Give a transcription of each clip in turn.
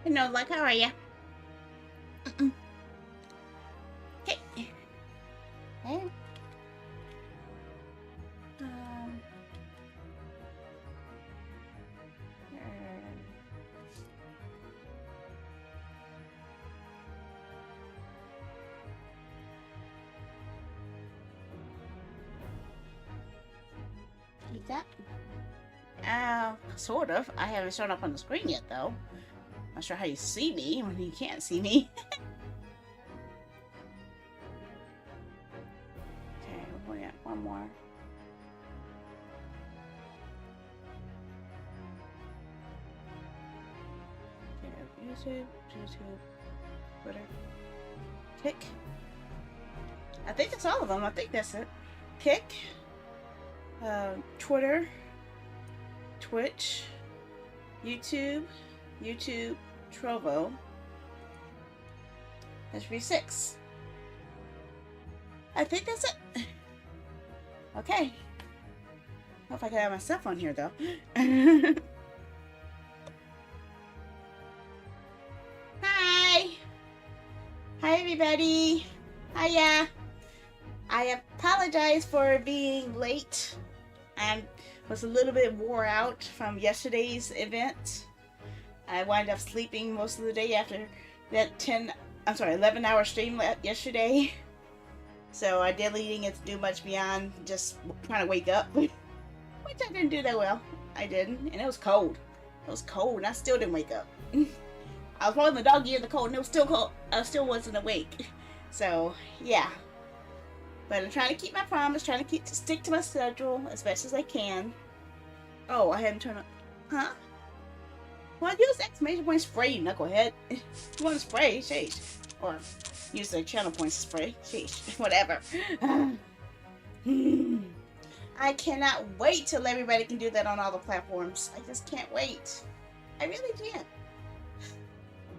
No, like, how are ya? Okay. Okay. Um. Pizza? Sort of. I haven't shown up on the screen yet, though. Not sure how you see me when you can't see me. Okay, we got one more. Okay, YouTube, Twitter, Kick. I think that's all of them. I think that's it. Kick, Twitter, Twitch, YouTube, Trovo. That should be 6. I think that's it. Okay. Hope I can have myself on here though. Hi! Hi everybody! Hiya! I apologize for being late. I was a little bit wore out from yesterday's event. I wound up sleeping most of the day after that 11-hour stream yesterday. So I didn't get to do much beyond just trying to wake up. Which I didn't do that well. I didn't. And it was cold. It was cold and I still didn't wake up. I was rolling the doggy in the cold and it was still cold. I still wasn't awake. So, yeah. But I'm trying to keep my promise, trying to stick to my schedule as best as I can. Oh, I hadn't turned on. Huh? Well, use exclamation point spray, you knucklehead. You want to spray? Sheesh. Or use the channel points to spray. Sheesh. Whatever. I cannot wait till everybody can do that on all the platforms. I just can't wait. I really can't.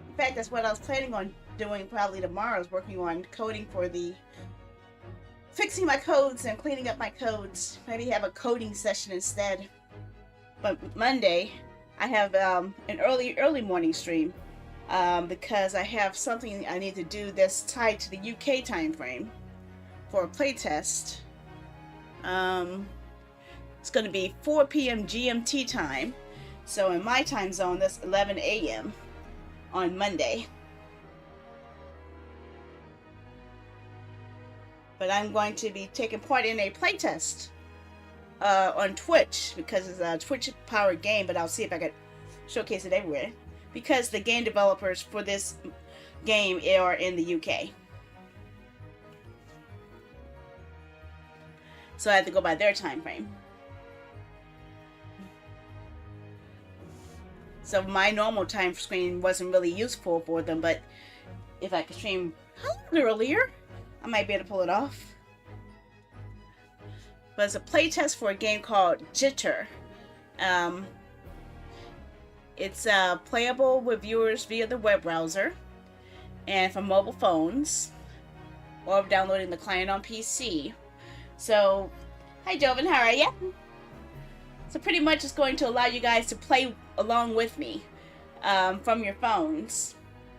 In fact, that's what I was planning on doing probably tomorrow. I was working on coding for fixing my codes and cleaning up my codes. Maybe have a coding session instead. But Monday, I have an early morning stream because I have something I need to do that's tied to the UK time frame for a playtest. It's going to be 4 p.m. GMT time. So in my time zone, that's 11 a.m. on Monday. But I'm going to be taking part in a playtest on Twitch because it's a Twitch-powered game, but I'll see if I can showcase it everywhere. Because the game developers for this game are in the UK. So I have to go by their time frame. So my normal time screen wasn't really useful for them, but if I could stream earlier, I might be able to pull it off. But it's a playtest for a game called Jitter. It's playable with viewers via the web browser and from mobile phones or downloading the client on PC. So, hi Joven, how are ya? So pretty much it's going to allow you guys to play along with me from your phones.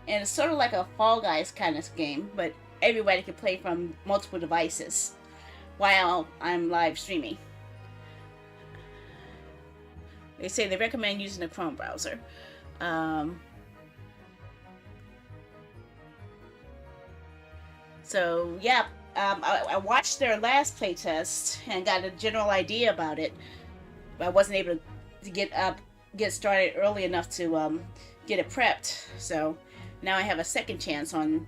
And it's sort of like a Fall Guys kind of game, but everybody can play from multiple devices while I'm live streaming. They say they recommend using a Chrome browser. So yeah, I watched their last playtest and got a general idea about it. But I wasn't able to get started early enough to get it prepped. So now I have a second chance on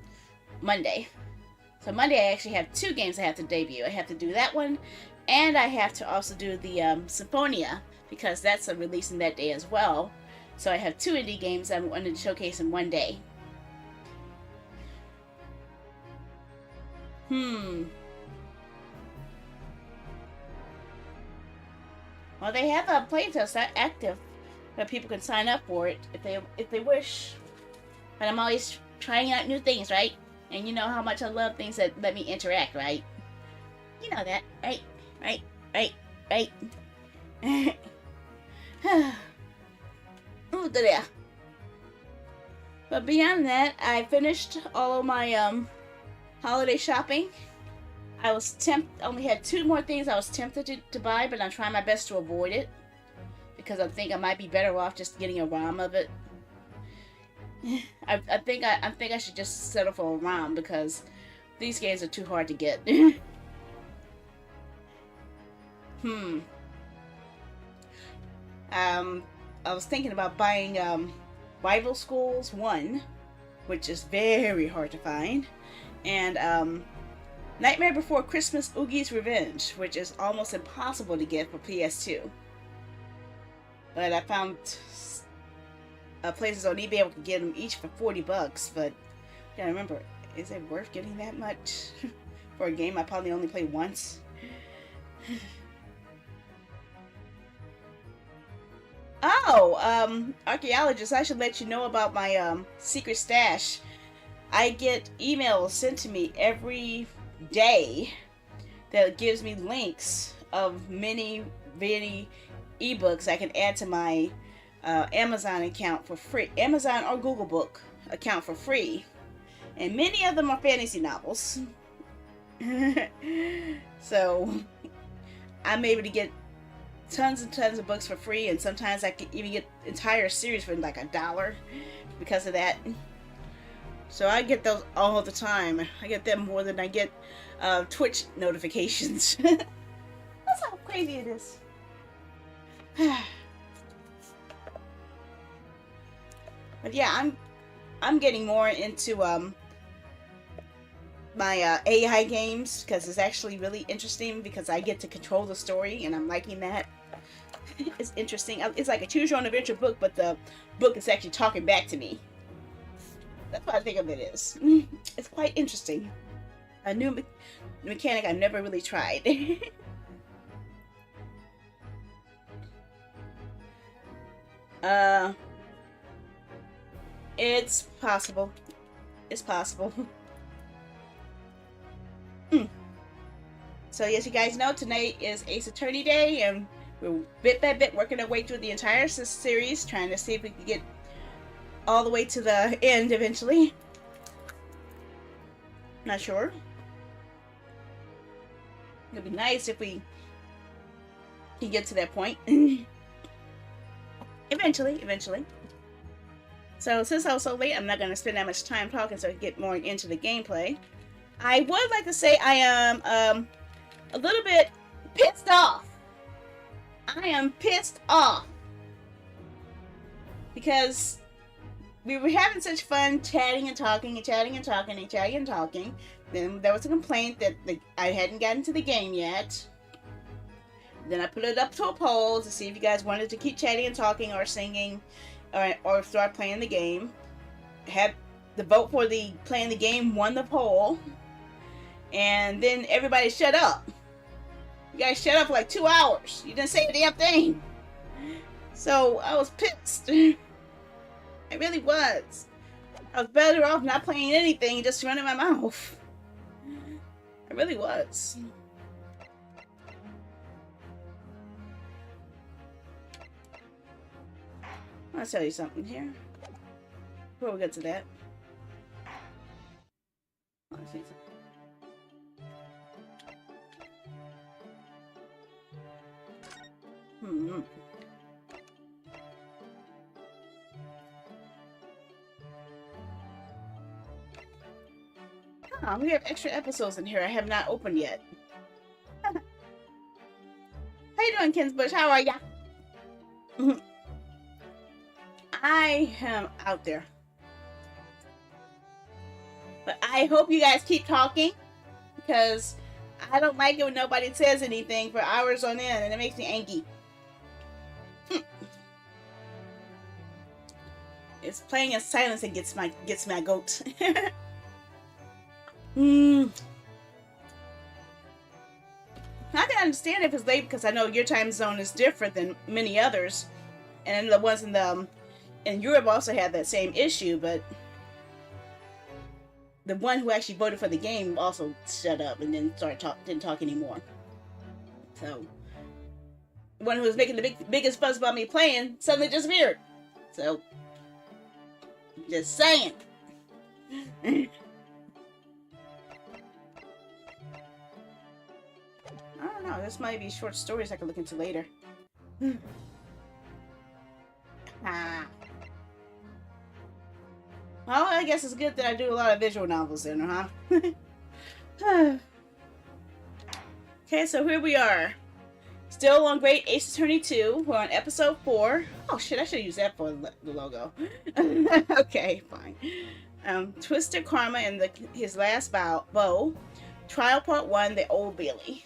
Monday. So Monday I actually have 2 games I have to debut. I have to do that one, and I have to also do the Symphonia, because that's a release in that day as well. So I have 2 indie games I'm going to showcase in one day. Well, they have a playtest active, but people can sign up for it if they wish. But I'm always trying out new things, right? And you know how much I love things that let me interact, right? You know that, right? Right. Ooh, there. But beyond that, I finished all of my holiday shopping. I was only had two more things I was tempted to buy, but I'm trying my best to avoid it because I think I might be better off just getting a ROM of it. I think I should just settle for a ROM because these games are too hard to get. I was thinking about buying Rival Schools 1, which is very hard to find, and Nightmare Before Christmas Oogie's Revenge, which is almost impossible to get for PS2. But I found places on eBay where I could get them each for $40, but I gotta remember, is it worth getting that much for a game I probably only played once? Oh, archaeologist, I should let you know about my secret stash. I get emails sent to me every day that gives me links of many ebooks I can add to my Amazon account for free. Amazon or Google Book account for free. And many of them are fantasy novels. So I'm able to get tons and tons of books for free, and sometimes I can even get entire series for like $1 because of that. So I get those all the time. I get them more than I get Twitch notifications. That's how crazy it is. But yeah, I'm getting more into my AI games because it's actually really interesting because I get to control the story and I'm liking that. It's interesting. It's like a choose your own adventure book, but the book is actually talking back to me. That's what I think of it is. It's quite interesting. A new mechanic I've never really tried. It's possible. It's possible. So as you guys know, tonight is Ace Attorney Day, and we're bit by bit working our way through the entire series, trying to see if we can get all the way to the end eventually. Not sure. It'd be nice if we can get to that point. Eventually. So since I was so late, I'm not going to spend that much time talking so I can get more into the gameplay. I would like to say I am a little bit pissed off. I am pissed off because we were having such fun chatting and talking and chatting and talking and chatting and talking. Then there was a complaint that I hadn't gotten to the game yet. Then I put it up to a poll to see if you guys wanted to keep chatting and talking or singing or start playing the game. Had the vote for the playing the game won the poll. And then everybody shut up. You guys shut up for like 2 hours. You didn't say a damn thing. So I was pissed. I really was. I was better off not playing anything and just running my mouth. I really was. I'll tell you something here. Before we get to that. Let's see something. Oh, we have extra episodes in here I have not opened yet. How you doing, Kinsbush? How are ya? I am out there. But I hope you guys keep talking because I don't like it when nobody says anything for hours on end and it makes me angry. It's playing in silence that gets my goat. I can understand if it's late because I know your time zone is different than many others, and the ones in Europe also had that same issue. But the one who actually voted for the game also shut up and then didn't talk anymore. So the one who was making the biggest fuss about me playing suddenly disappeared. So Just saying. I don't know. This might be short stories I could look into later. Ah. Well, I guess it's good that I do a lot of visual novels then, huh? Okay, so here we are. Still on Great Ace Attorney 2. We're on episode 4. Oh shit, I should use that for the logo. Okay, fine. Twisted Karma and his last bow. Trial Part 1, The Old Bailey.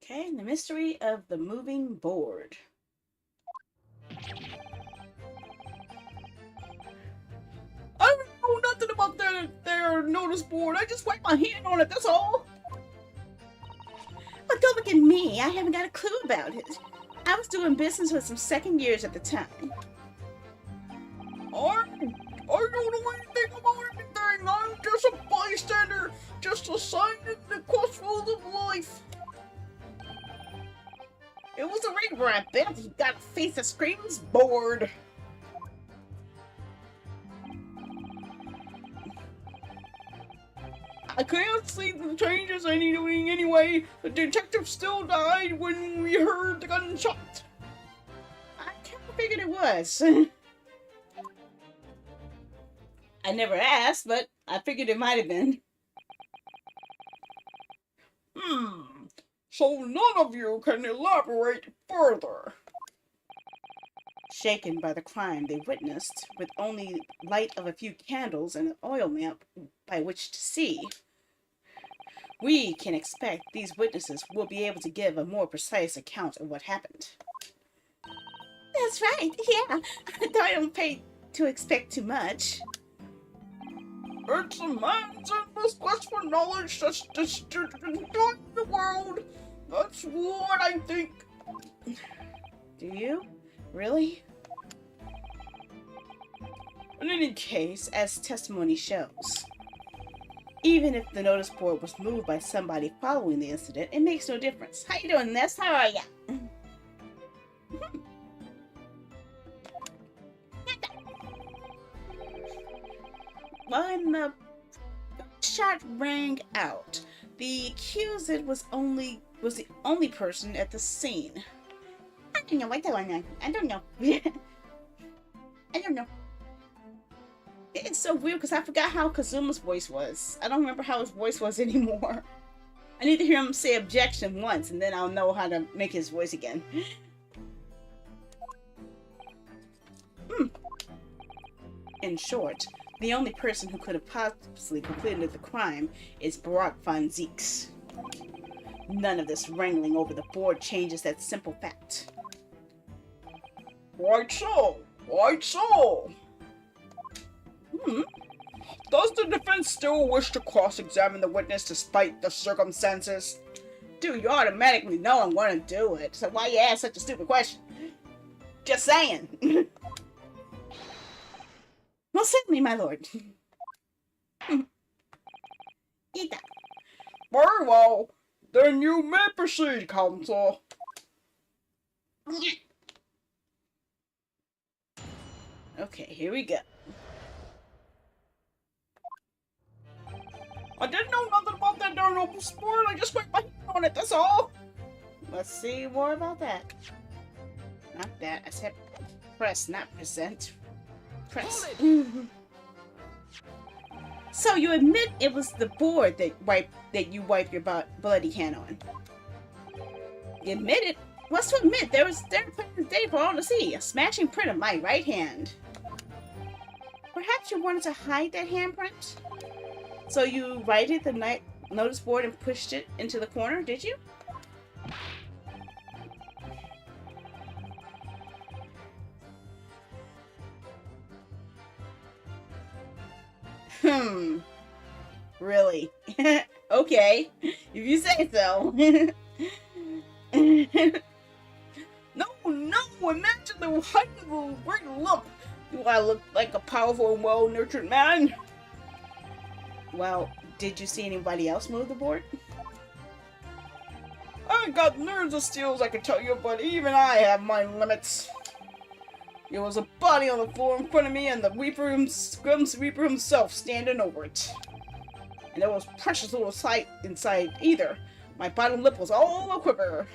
Okay, the mystery of the moving board. I don't know nothing about their notice board. I just wipe my hand on it, that's all. But don't look at me. I haven't got a clue about it. I was doing business with some second years at the time. I don't know anything about anything. I'm just a bystander, just a sign in the crossroads of life. It was a reaper, I bet. You got a face that screams bored. I can't see the changes anything anyway. The detective still died when we heard the gunshot. I kind of figured it was. I never asked, but I figured it might have been. So none of you can elaborate further. Shaken by the crime they witnessed, with only light of a few candles and an oil lamp by which to see, we can expect these witnesses will be able to give a more precise account of what happened. That's right, yeah. I don't pay to expect too much. It's a man's endless quest for knowledge that's destroying the world. That's what I think. Do you? Really? In any case, as testimony shows, even if the notice board was moved by somebody following the incident, it makes no difference. How you doing, Ness? How are ya? When the shot rang out, the accused was the only person at the scene. I don't know what's going on. I don't know. I don't know. It's so weird because I forgot how Kazuma's voice was. I don't remember how his voice was anymore. I need to hear him say objection once and then I'll know how to make his voice again. In short, the only person who could have possibly completed the crime is Barack von Zieks. None of this wrangling over the board changes that simple fact. Right so, right so. Does the defense still wish to cross-examine the witness despite the circumstances? Dude, you automatically know I'm going to do it, so why you ask such a stupid question? Just saying. Well, certainly, my lord. Very well. Then you may proceed, counsel. Okay, here we go. I didn't know nothing about that darn open sport. I just went my hand on it, that's all. Let's see more about that. Not that. I said press, not present. Press. So you admit it was the board that you wiped your bloody hand on. You admit it? What's to admit? They were playing the day for all to see. A smashing print of my right hand. Perhaps you wanted to hide that handprint? So you righted the notice board and pushed it into the corner, did you? Really? Okay, if you say so. No, imagine the height of a great lump. Do I look like a powerful and well-nurtured man? Well, did you see anybody else move the board? I got nerves of steels, I can tell you, but even I have my limits. There was a body on the floor in front of me, and the Grim's Reaper himself standing over it. And there was precious little sight inside either. My bottom lip was all a quiver.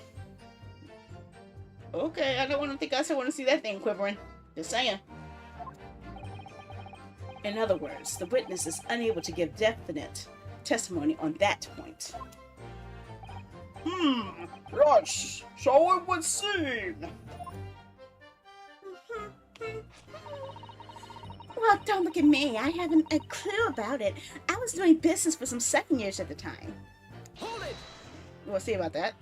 Okay, I don't want to think I still want to see that thing quivering. Just saying. In other words, the witness is unable to give definite testimony on that point. Yes, so it would seem. Well, don't look at me. I haven't a clue about it. I was doing business with some second years at the time. Hold it! We'll see about that.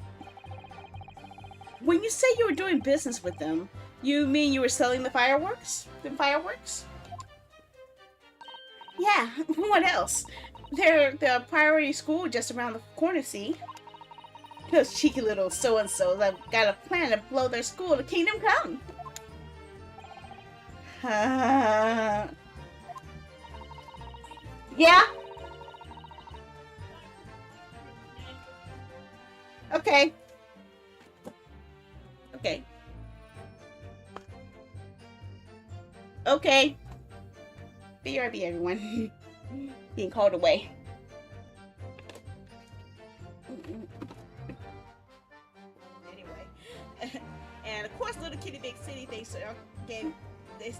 When you say you were doing business with them, you mean you were selling the fireworks? The fireworks? Yeah, what else? They're the priority school just around the corner, see? Those cheeky little so-and-sos have got a plan to blow their school to Kingdom Come. Yeah? Okay. Okay. Okay. BRB, everyone. Being called away. Anyway. And of course, Little Kitty Big City thinks again. See,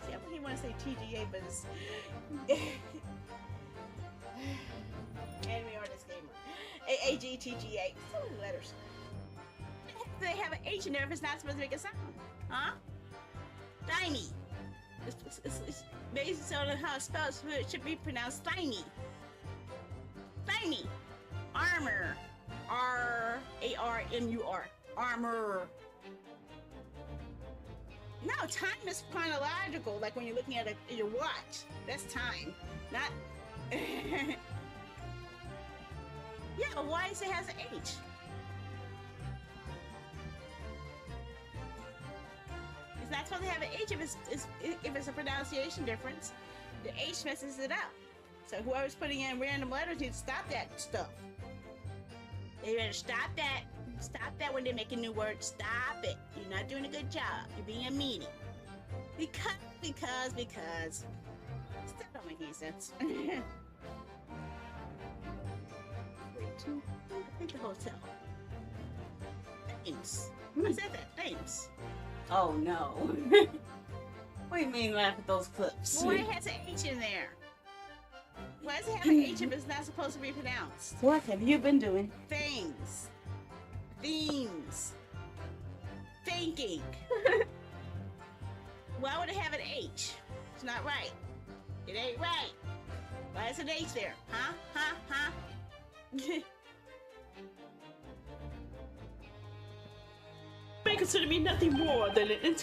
I really want to say TGA, but it's Anime Artist Gamer. AGTGA. So many letters. They have an H in there if it's not supposed to make a sound. Huh? Tiny. It's based on how it's spelled, so it should be pronounced tiny. Tiny. Armor. R-A-R-M-U-R. Armor. No, time is chronological, like when you're looking at your watch. That's time, not... Yeah, but why does it has an H? It's not supposed to have an H if it's a pronunciation difference. The H messes it up. So whoever's putting in random letters needs to stop that stuff. They better stop that. Stop that when they're making new words. Stop it. You're not doing a good job. You're being a meanie. Because. Still don't make any sense. Wait, I think the hotel. Thanks. I said that. Thanks. Oh no. What do you mean laugh at those clips? Why has an H in there? Why does it have an H if it's not supposed to be pronounced? What have you been doing? Things. Themes. Thinking. Why would it have an H? It's not right. It ain't right. Why is an H there? Huh? May consider me nothing more than an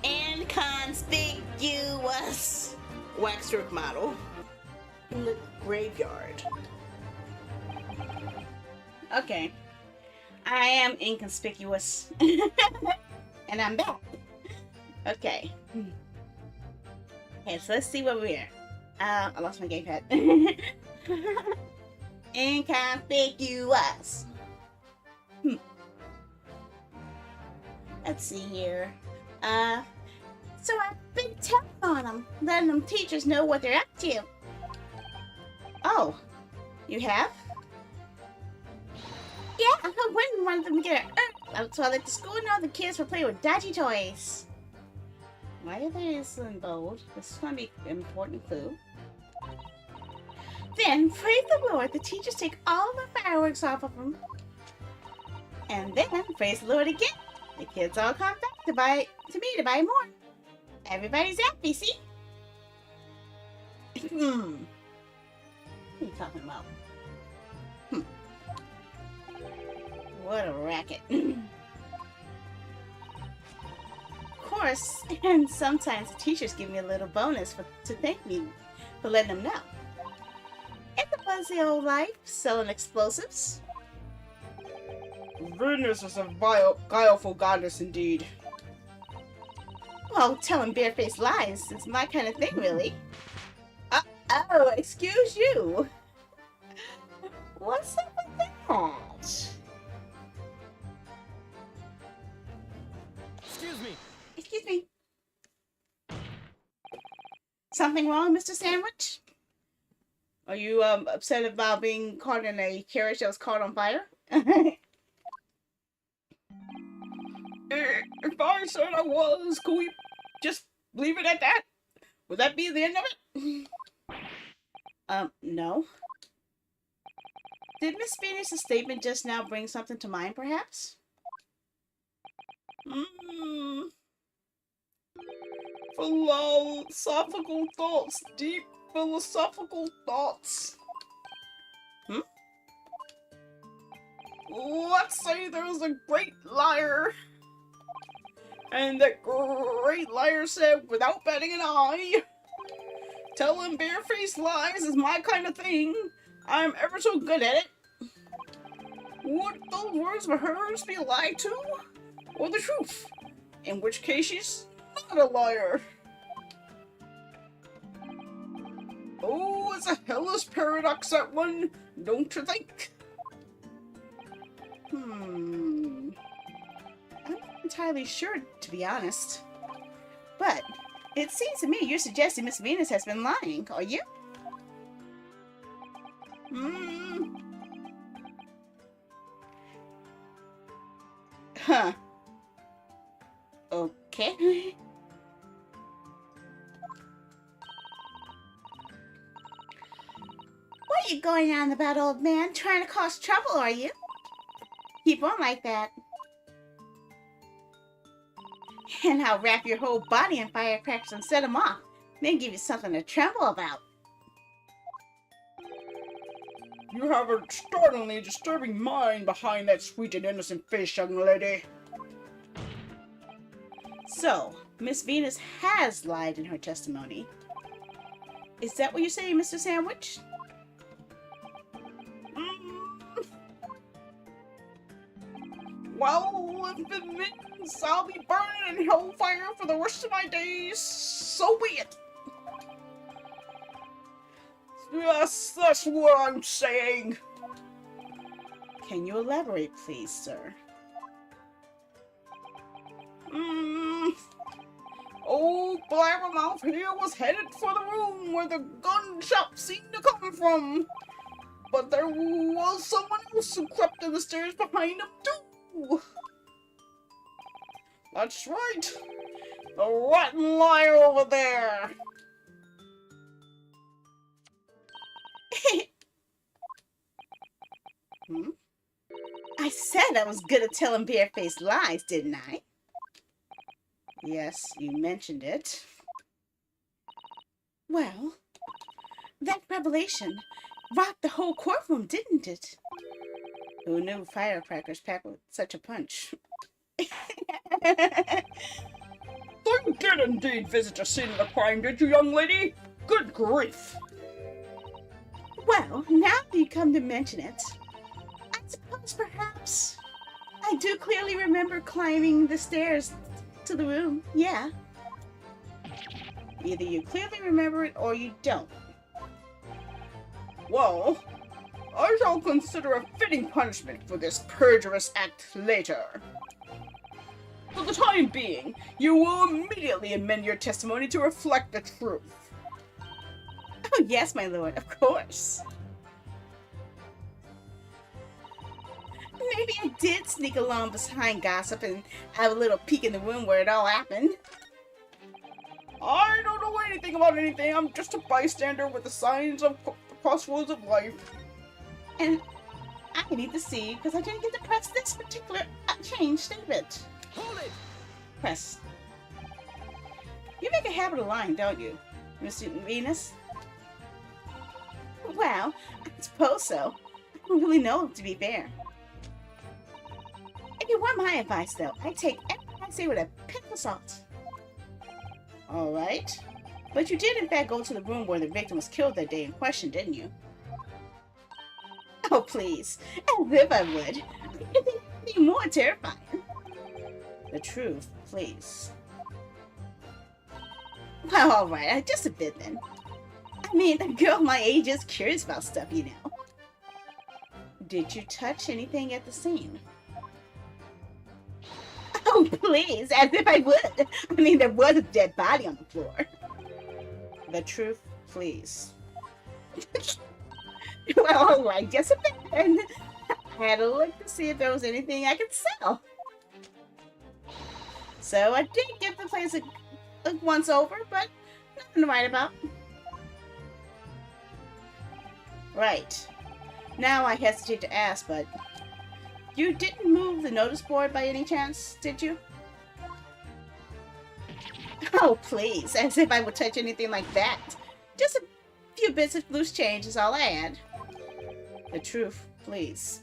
inconspicuous waxwork model in the graveyard. Okay, I am inconspicuous, and I'm back. Okay. Okay, so let's see where we're. I lost my gamepad. Inconspicuous. Let's see here. So I've been telling on them, letting them teachers know what they're up to. Oh, you have? Yeah, I wouldn't want them to get it. So I let the school know the kids were playing with dodgy toys. Why are they this in bold? This is going to be an important clue. Then, praise the Lord, the teachers take all the fireworks off of them. And then, praise the Lord again. The kids all come back to me to buy more. Everybody's happy, see? What are you talking about? What a racket. Of course, and sometimes the teachers give me a little bonus to thank me for letting them know. It's a fuzzy old life, selling explosives. Venus is a guileful goddess indeed. Well, telling barefaced lies is my kind of thing, really. Oh, excuse you. What's up with that? Excuse me. Excuse me. Something wrong, Mr. Sandwich? Are you upset about being caught in a carriage that was caught on fire? If I said I was, could we just leave it at that? Would that be the end of it? No. Did Miss Venus' statement just now bring something to mind, perhaps? Philosophical thoughts. Deep philosophical thoughts. Let's say there's a great liar. And that great liar said, without batting an eye, telling barefaced lies is my kind of thing. I'm ever so good at it. Would those words of hers be a lie too? Or the truth? In which case she's not a liar. Oh, it's a hellish paradox, that one, don't you think? I'm not entirely sure, to be honest. But it seems to me you're suggesting Miss Venus has been lying, are you? Huh. Okay. What are you going on about, old man? Trying to cause trouble, are you? Keep on like that. And I'll wrap your whole body in firecrackers and set them off. Then give you something to tremble about. You have a startlingly disturbing mind behind that sweet and innocent face, young lady. So, Miss Venus has lied in her testimony. Is that what you're saying, Mr. Sandwich? Well, if it means I'll be burning in hellfire for the rest of my days, so be it. Yes, that's what I'm saying. Can you elaborate, please, sir? Old Blabbermouth here was headed for the room where the gunshot seemed to come from. But there was someone else who crept in the stairs behind him, too. That's right. The rotten liar over there. I said I was good at telling barefaced lies, didn't I? Yes, you mentioned it. Well, that revelation rocked the whole courtroom, didn't it? Who knew firecrackers packed with such a punch? You did indeed visit the scene of the crime, did you, young lady? Good grief. Well, now that you come to mention it, I suppose perhaps I do clearly remember climbing the stairs to the room. Yeah. Either you clearly remember it or you don't. Well, I shall consider a fitting punishment for this perjurous act later. For the time being, you will immediately amend your testimony to reflect the truth. Oh, yes, my lord, of course. Maybe I did sneak along behind gossip and have a little peek in the room where it all happened. I don't know anything about anything. I'm just a bystander with the signs of the crossroads of life. And I need to see, because I didn't get to press this particular change statement. Hold it! Press. You make a habit of lying, don't you, Miss Venus? Well, I suppose so. I don't really know, to be fair. If you want my advice, though, I take everything I say with a pinch of salt. Alright. But you did, in fact, go to the room where the victim was killed that day in question, didn't you? Oh, please. As if I would. It'd be more terrifying. The truth, please. Well, alright, just a bit then. I mean, a girl my age is curious about stuff, you know. Did you touch anything at the scene? Oh, please, as if I would. I mean, there was a dead body on the floor. The truth, please. Well, alright, just a bit then. I had a look to see if there was anything I could sell. So I did give the place a once over, but nothing to write about. Right. Now I hesitate to ask, but you didn't move the notice board by any chance, did you? Oh, please, as if I would touch anything like that. Just a few bits of loose change is all I had. The truth, please.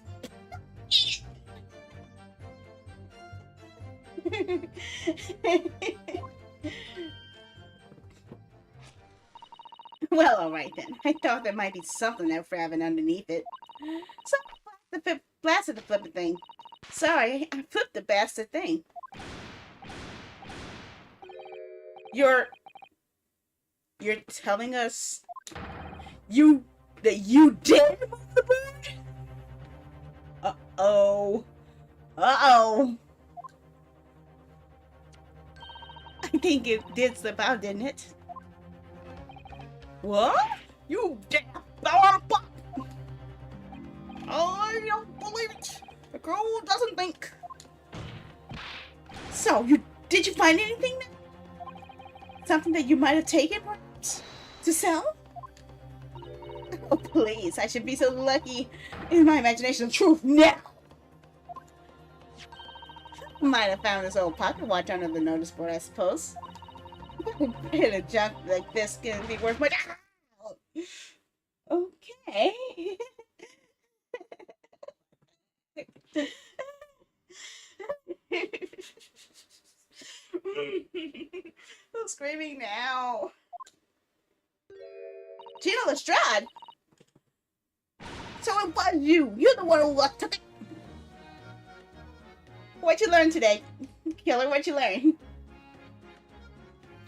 Well, alright then. I thought there might be something there frabbing underneath it. So I blasted the flipping thing. Sorry, I flipped the bastard thing. You're telling us that you did move the bird? Uh-oh. Uh-oh. I think it did slip out, didn't it? What? You damn pop! I don't believe it. The girl doesn't think. So, did you find anything? Something that you might have taken, perhaps, to sell? Oh, please! I should be so lucky in my imagination of truth now. Might have found this old pocket watch under the notice board, I suppose. Bit of junk like this can be worth much. Okay. Who's screaming now? Gina Lestrade? So it was you. You're the one who took it. What'd you learn today? Killer, what'd you learn?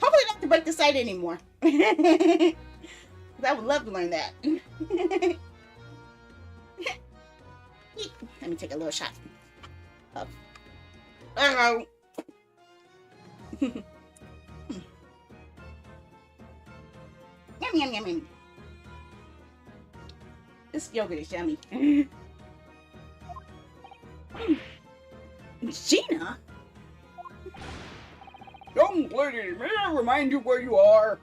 Hopefully not to break the site anymore. I would love to learn that. Let me take a little shot. Oh. Uh-oh. Yum, yum, yum, yum. This yogurt is yummy. Gina? Young lady, may I remind you where you are?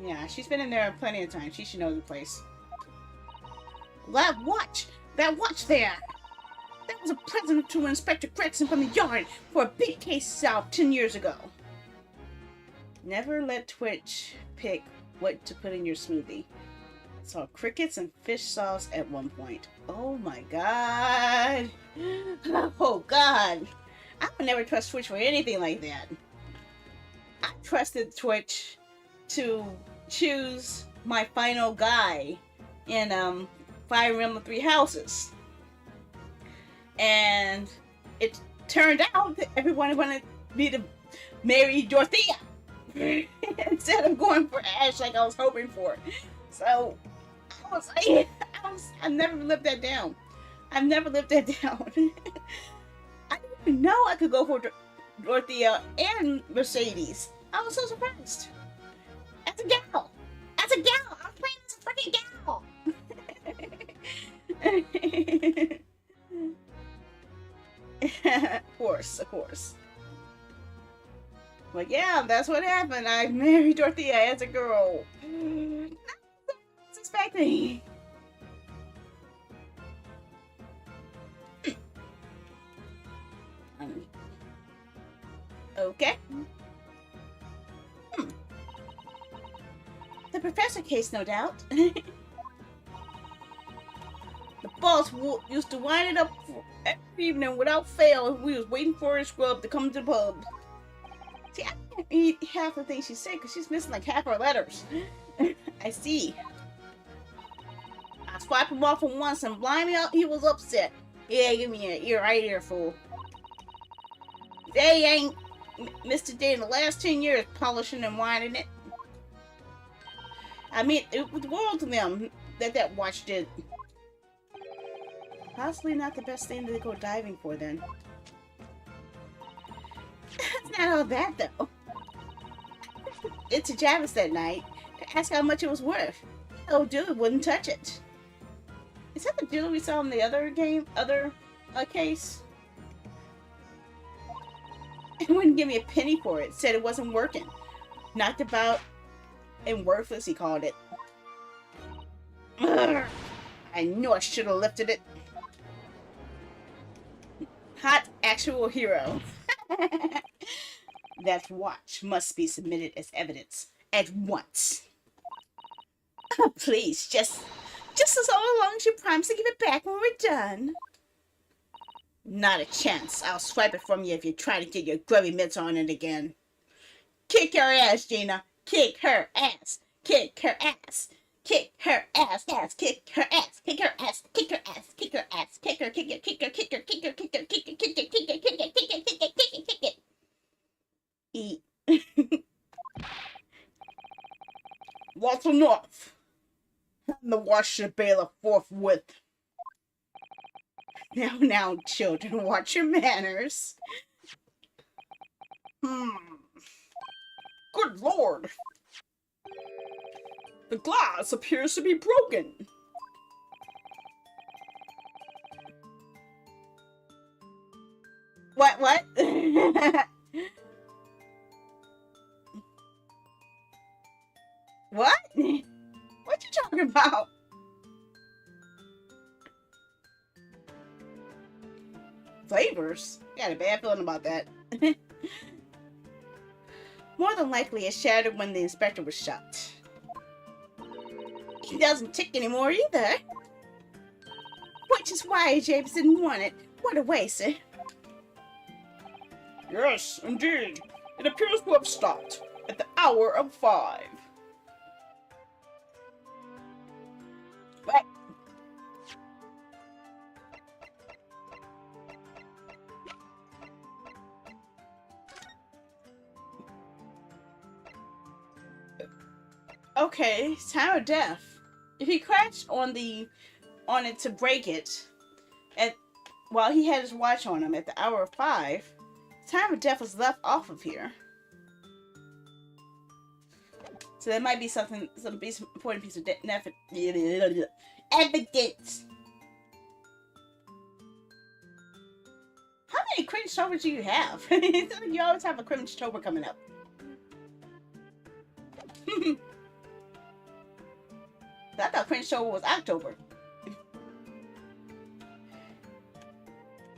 Yeah, she's been in there plenty of times. She should know the place. That watch there! That was a present to Inspector Gregson from the yard for a big case solved 10 years ago. Never let Twitch pick what to put in your smoothie. Saw crickets and fish sauce at one point. Oh my god! Oh god! I would never trust Twitch for anything like that. I trusted Twitch to choose my final guy in Fire Emblem Three Houses. And it turned out that everyone wanted me to marry Dorothea instead of going for Ash like I was hoping for. So I was like, I've never lived that down. I've never lived that down. I didn't even know I could go for Dorothea and Mercedes. I was so surprised. As a gal! As a gal! I'm playing as a freaking gal! Of course. But yeah, that's what happened. I married Dorothea as a girl. Not suspecting. Okay. The professor case, no doubt. The boss used to wind it up every evening without fail. We was waiting for his scrub to come to the pub. See, I can't read half the things she said because she's missing like half her letters. I see. I swiped him off from once and blimey, he was upset. Yeah, give me an ear right here, fool. They ain't missed a day in the last 10 years polishing and winding it. I mean, it was the world to them that watched it. Possibly not the best thing to go diving for then. It's not all that though. It's a Javis that night to ask how much it was worth. Oh, dude wouldn't touch it. Is that the dealer we saw in the other case? He wouldn't give me a penny for it. Said it wasn't working. Knocked about and worthless, he called it. Ugh. I knew I should have lifted it. Hot actual hero. That watch must be submitted as evidence at once. Oh, please, just as long as you promise to give it back when we're done. Not a chance. I'll swipe it from you if you try to get your grubby mitts on it again. Kick her ass, Gina. Kick her ass. Kick her ass. Kick her ass. Ass. Kick her ass. Kick her ass. Kick her ass. Kick her ass. Kick her. Kick her. Kick her. Kick her. Kick her. Kick her. Kick her. Kick her. Kick her. Kick her. Kick her. Kick her. Kick her. Kick her. Eat. That's enough. The watch the bailiff forthwith. Now, children, watch your manners. Good lord! The glass appears to be broken. What? What? What you talking about? Flavors? Got a bad feeling about that. More than likely it shattered when the inspector was shot. He doesn't tick anymore either. Which is why James didn't want it. What a waste. Yes, indeed. It appears to have stopped at the hour of 5. What? Okay, time of death. If he crashed on it to break it, while he had his watch on him at the hour of 5, time of death was left off of here. So there might be some important piece of evidence. How many cringe tobers do you have? You always have a cringe tober coming up. I thought cringe tober was October.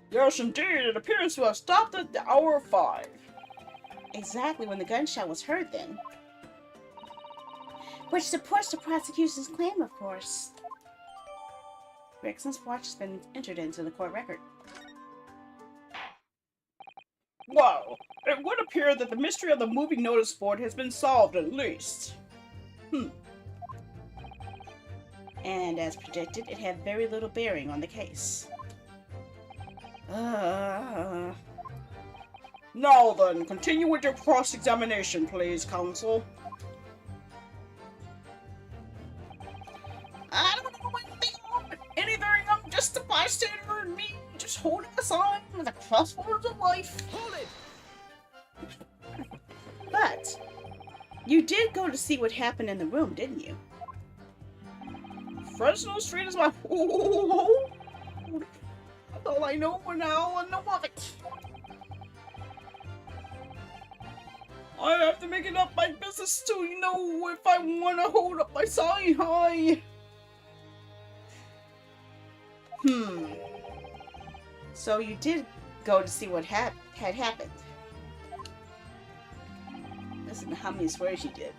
Yes, indeed. It appears to have stopped at the hour of 5. Exactly when the gunshot was heard then. Which supports the prosecution's claim, of course. Greggson's watch has been entered into the court record. Well, it would appear that the mystery of the moving notice board has been solved at least. And as predicted, it had very little bearing on the case. Now then, continue with your cross-examination, please, counsel. I don't know anything. I'm just a bystander and me just holding a sign with the crosswords of life. Hold it! But you did go to see what happened in the room, didn't you? Fresno Street is my home. That's all I know for now, and know of it. I have to make it up my business to know if I want to hold up my sign high. So you did go to see what had happened. Listen to how many swears you did.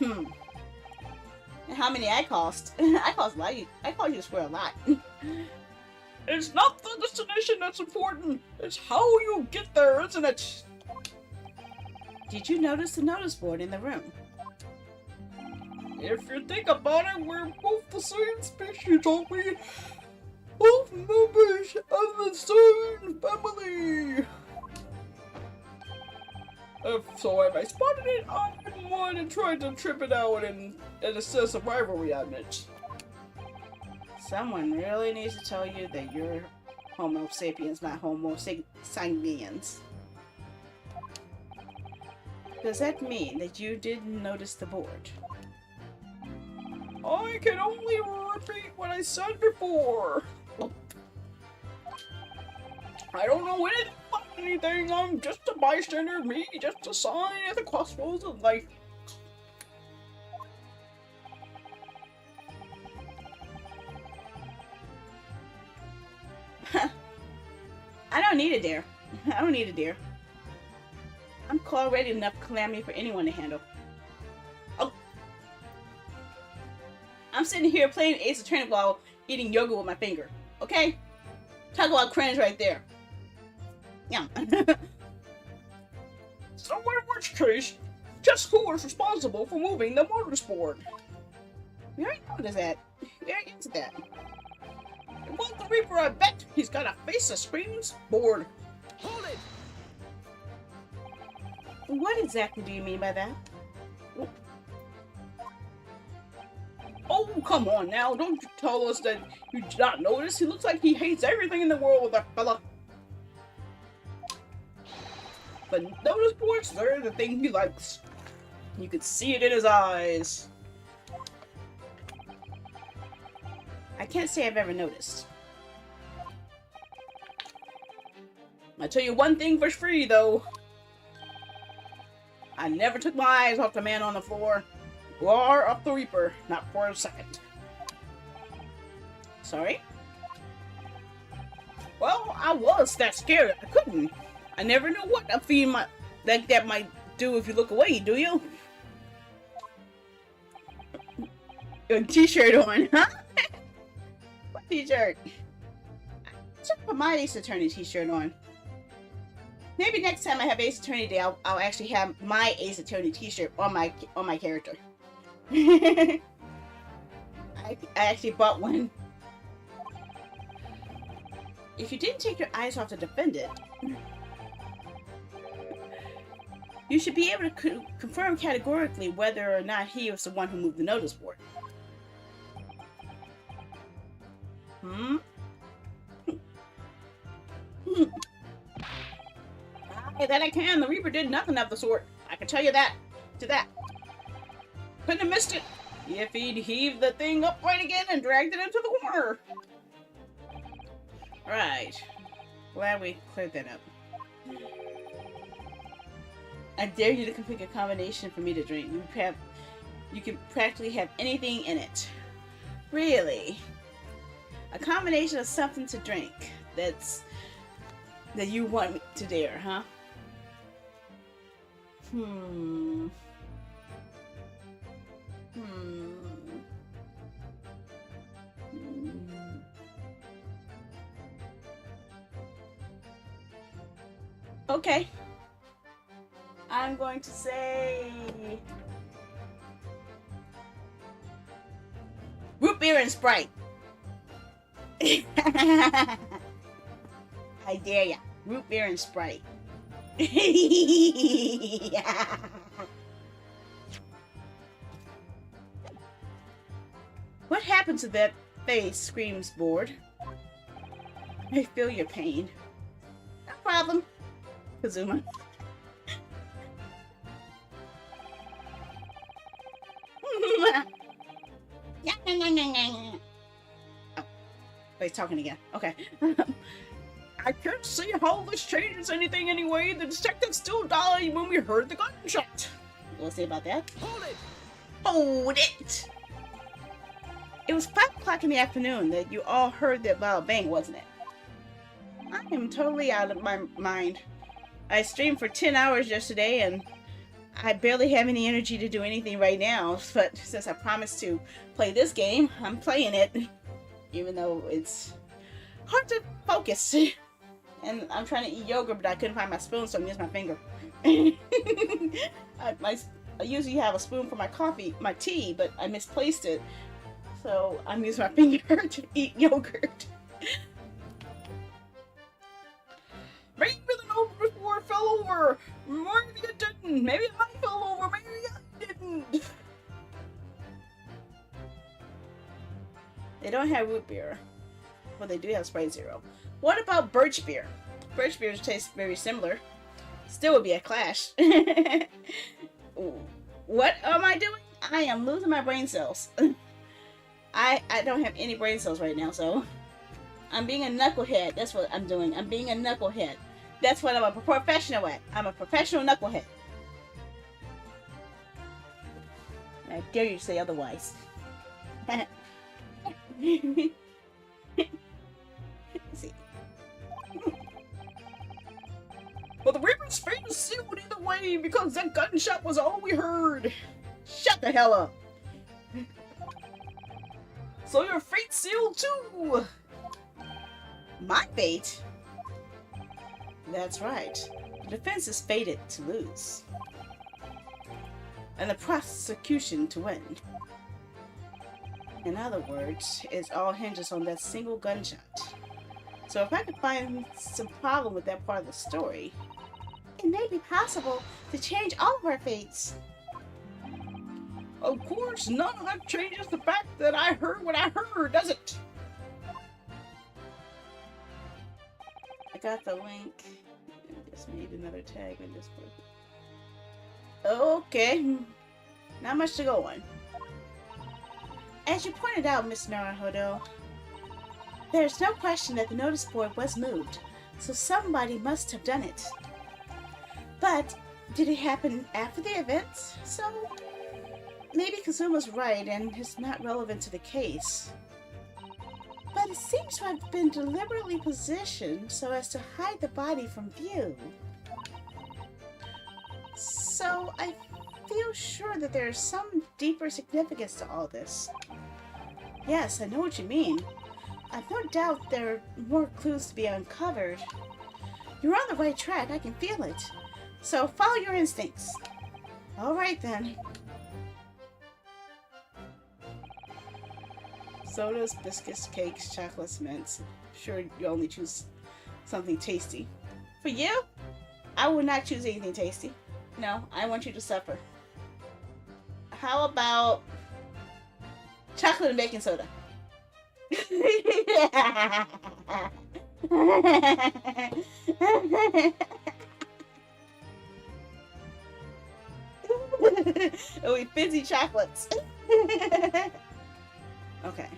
And how many I cost? I cost a lot. I called you to swear a lot. It's not the destination that's important. It's how you get there, isn't it? Did you notice the notice board in the room? If you think about it, we're both the same species, aren't we? Both members of the same family. So if I spotted it, I didn't want to try to trip it out and assess a rivalry admit. Someone really needs to tell you that you're Homo sapiens, not Homo sapiens. Does that mean that you didn't notice the board? I can only repeat what I said before. I don't know anything about anything. I'm just a bystander, me, just a sign at the crossroads of life. I don't need a dare. I don't need a dare. I'm already enough calamity for anyone to handle. Oh. I'm sitting here playing Ace Attorney while eating yogurt with my finger. Okay? Talk about cringe right there. Yeah. So in which case, just who is responsible for moving the motorsport? We already noticed that. We already answered that. Well, the Reaper, I bet he's got a face that screams bored. Hold it! What exactly do you mean by that? Oh, come on now. Don't you tell us that you did not notice. He looks like he hates everything in the world, that fella. But notice boards, they're the thing he likes. You could see it in his eyes. I can't say I've ever noticed. I'll tell you one thing for free, though. I never took my eyes off the man on the floor. Or off the Reaper. Not for a second. Sorry? Well, I was that scared. I couldn't. I never knew what a fiend like that might do if you look away, do you? Your t-shirt on, huh? What t-shirt? I should put my Ace Attorney t-shirt on. Maybe next time I have Ace Attorney Day, I'll actually have my Ace Attorney t-shirt on my character. I actually bought one. If you didn't take your eyes off the defendant, you should be able to confirm categorically whether or not he was the one who moved the notice board. That I can. The Reaper did nothing of the sort. I can tell you that. To that. Couldn't have missed it. If he'd heaved the thing upright again and dragged it into the corner. Right. Glad we cleared that up. I dare you to pick a combination for me to drink. You can practically have anything in it. Really? A combination of something to drink that you want me to dare, huh? Okay. I'm going to say root beer and Sprite. I dare ya. Root beer and Sprite. What happened to that face? Screams bored. I feel your pain. No problem, Kazuma. Oh, he's talking again. Okay. I can't see how this changes anything anyway. The detective still died when we heard the gunshot. We'll see about that. Hold it! Hold it! It was 5 o'clock in the afternoon that you all heard that loud bang, wasn't it? I am totally out of my mind. I streamed for 10 hours yesterday and I barely have any energy to do anything right now, but since I promised to play this game, I'm playing it. Even though it's hard to focus. And I'm trying to eat yogurt, but I couldn't find my spoon, so I'm using my finger. I usually have a spoon for my tea, but I misplaced it. So I'm using my finger to eat yogurt. Maybe the notice board fell over. Maybe it didn't. Maybe I fell over. Maybe I didn't. They don't have root beer. Well, they do have Sprite Zero. What about birch beer? Birch beer tastes very similar. Still would be a clash. What am I doing? I am losing my brain cells. I don't have any brain cells right now, so I'm being a knucklehead. That's what I'm doing. I'm being a knucklehead. That's what I'm a professional at. I'm a professional knucklehead. I dare you to say otherwise. See. Well, the Reaper's fate is sealed either way because that gunshot was all we heard. Shut the hell up. So your fate's sealed too. My fate? That's right. The defense is fated to lose. And the prosecution to win. In other words, it all hinges on that single gunshot. So if I could find some problem with that part of the story, it may be possible to change all of our fates. Of course, none of that changes the fact that I heard what I heard, does it? I got the link. I just made another tag in this book. Okay. Not much to go on. As you pointed out, Miss Naruhodo, there's no question that the notice board was moved, so somebody must have done it. But did it happen after the event? So maybe Kazuma's right and it's not relevant to the case. But it seems to have been deliberately positioned so as to hide the body from view. So I feel sure that there is some deeper significance to all this. Yes, I know what you mean. I've no doubt there are more clues to be uncovered. You're on the right track, I can feel it. So follow your instincts. Alright then. Sodas, biscuits, cakes, chocolates, mints. Sure, you only choose something tasty. For you, I would not choose anything tasty. No, I want you to suffer. How about chocolate and baking soda? It'll be fizzy chocolates. Okay.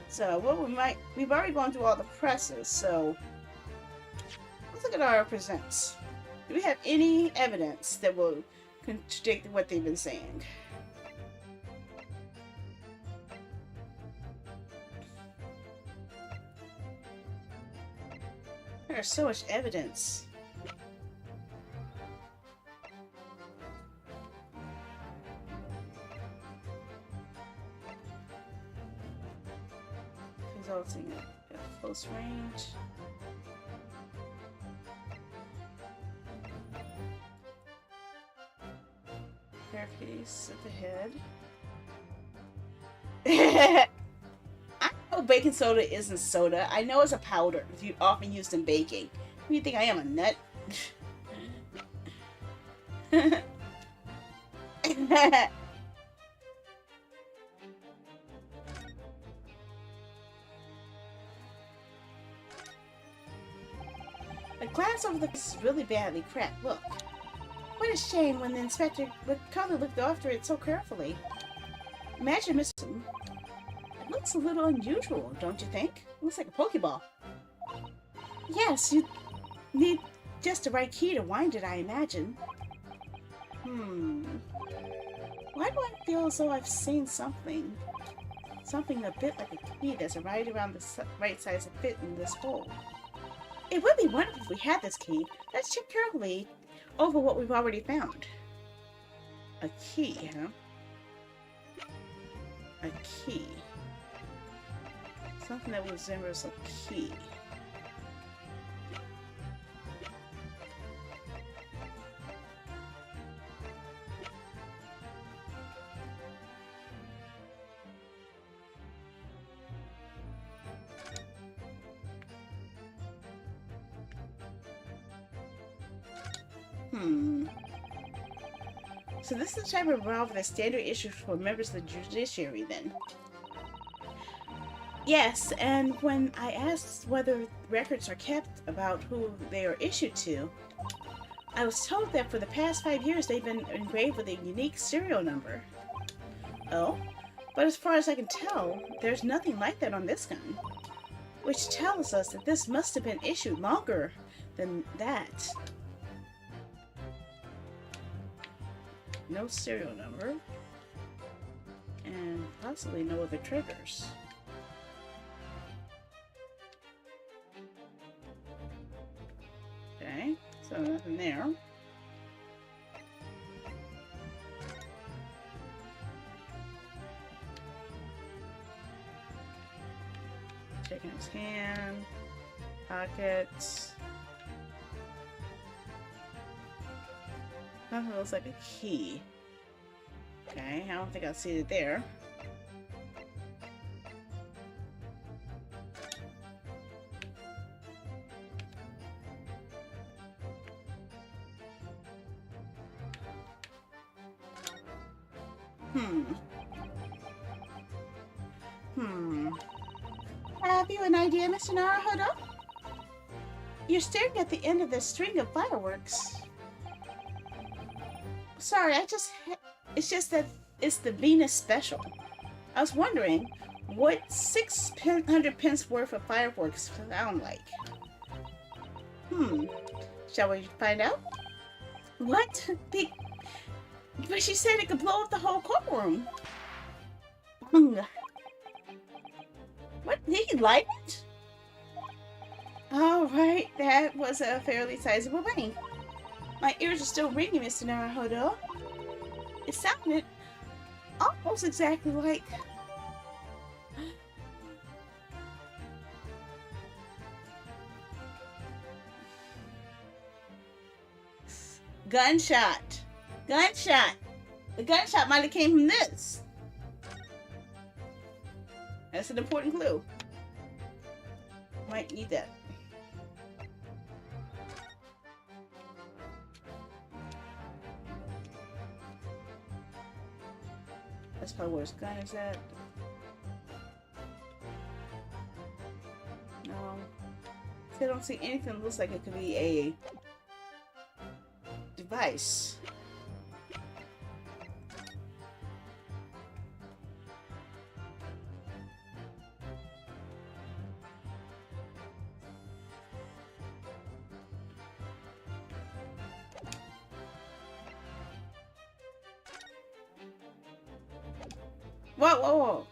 So what we've already gone through all the presses, so let's look at our presents. Do we have any evidence that will contradict what they've been saying? There's so much evidence. Resulting at close range. Hairpiece at the head. I know baking soda isn't soda. I know it's a powder often used in baking. Who do you think I am, a nut? The glass over the piece is really badly cracked. Look. What a shame when the inspector looked after it so carefully. Imagine missing. It looks a little unusual, don't you think? It looks like a Pokeball. Yes, you need just the right key to wind it, I imagine. Why do I feel as though I've seen something? Something a bit like a key that's right around the right size to fit in this hole. It would be wonderful if we had this key. Let's check carefully over what we've already found. A key, huh? A key. Something that resembles a key. Hmm. So this is the type of revolver that's standard issue for members of the judiciary, then? Yes, and when I asked whether records are kept about who they are issued to, I was told that for the past 5 years they've been engraved with a unique serial number. Oh? But as far as I can tell, there's nothing like that on this gun. Which tells us that this must have been issued longer than that. No serial number. And possibly no other triggers. Okay, so nothing there. Checking his hand, pockets. Nothing looks like a key. Okay, I don't think I'll see it there. Have you an idea, Mr. Naruhodo? You're staring at the end of this string of fireworks. Sorry, it's just that it's the Venus special. I was wondering what 600 pence worth of fireworks sound like. Shall we find out? What? But she said it could blow up the whole courtroom. What? Did he light it? Alright, that was a fairly sizable money. My ears are still ringing, Mr. Naruhodo. It sounded almost exactly like... Gunshot! Gunshot! The gunshot might have came from this. That's an important clue. Might need that. That's probably where his gun is at. No. See, I don't see anything that looks like it could be a device. Whoa, whoa, whoa.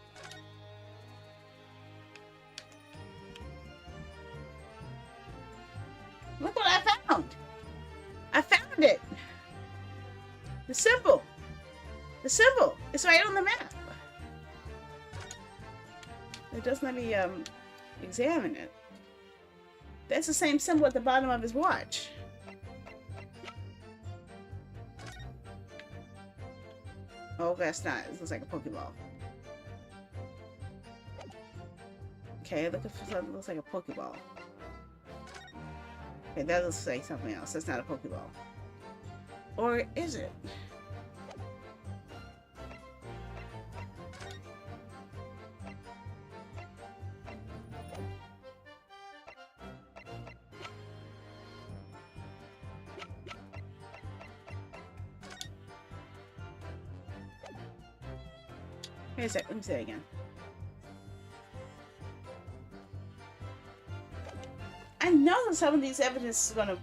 Look what I found. I found it. The symbol. The symbol. It's right on the map. It does let me examine it. That's the same symbol at the bottom of his watch. Oh, that's not. It looks like a Pokeball. Okay, looking for something that looks like a Pokeball. Okay, that looks like something else. That's not a Pokeball. Or is it? Wait a sec, let me say it again. I know that some of these evidence is gonna...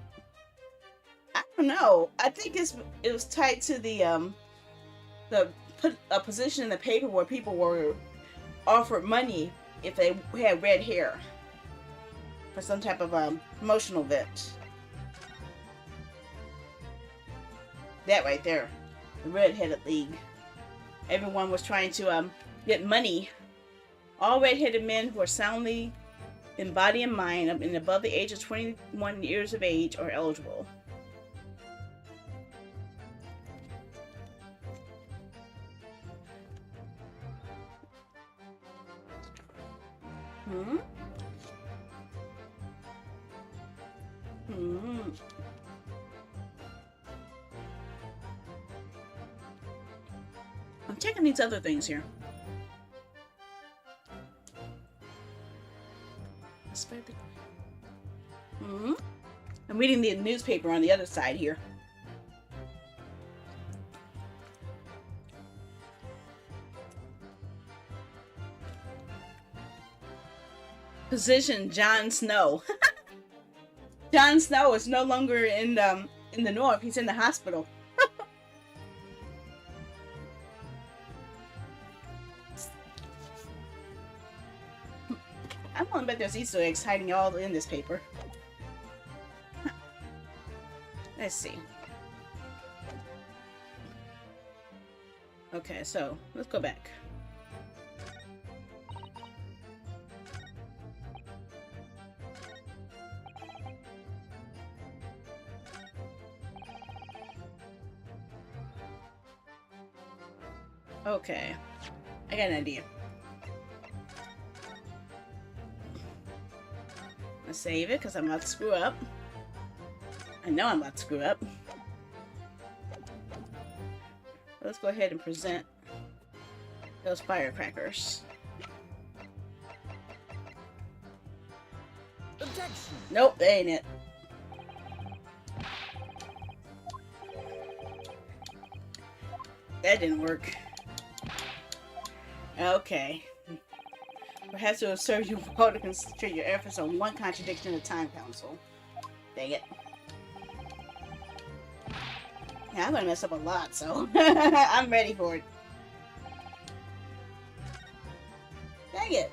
I don't know. I think it was tied to the put a position in the paper where people were offered money if they had red hair for some type of promotional event. That right there, the Red-Headed League. Everyone was trying to get money. All red-headed men who are soundly in body and mind and above the age of 21 years of age are eligible. checking these other things here. I'm reading the newspaper on the other side here. Position Jon Snow. Jon Snow is no longer in the north. He's in the hospital. I'm gonna bet there's Easter eggs hiding all in this paper. Let's see. Okay, so let's go back. Okay, I got an idea. Let's save it because I'm about to screw up. I know I'm about to screw up. Let's go ahead and present those firecrackers. Objection. Nope, that ain't it. That didn't work. Okay. Perhaps it will serve you well to concentrate your efforts on one contradiction at a time, Council. Dang it. Yeah, I'm gonna mess up a lot, so I'm ready for it. Dang it.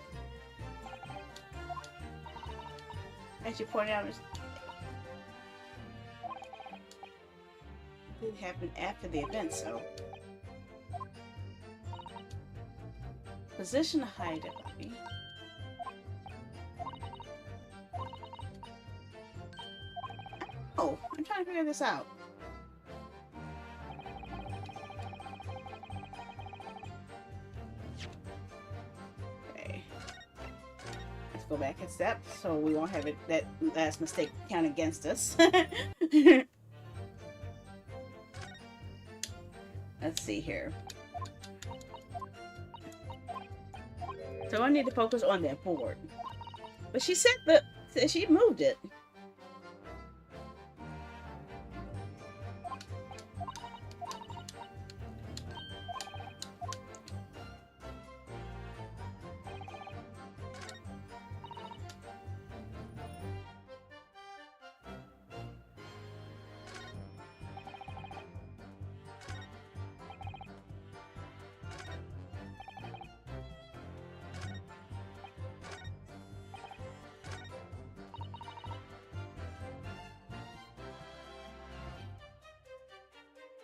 As you pointed out, it didn't happen after the event, so. Position to hide it, Bobby. Oh, I'm trying to figure this out. Okay. Let's go back a step so we won't have it that last mistake count against us. Let's see here. So I need to focus on that board. But she said that she moved it.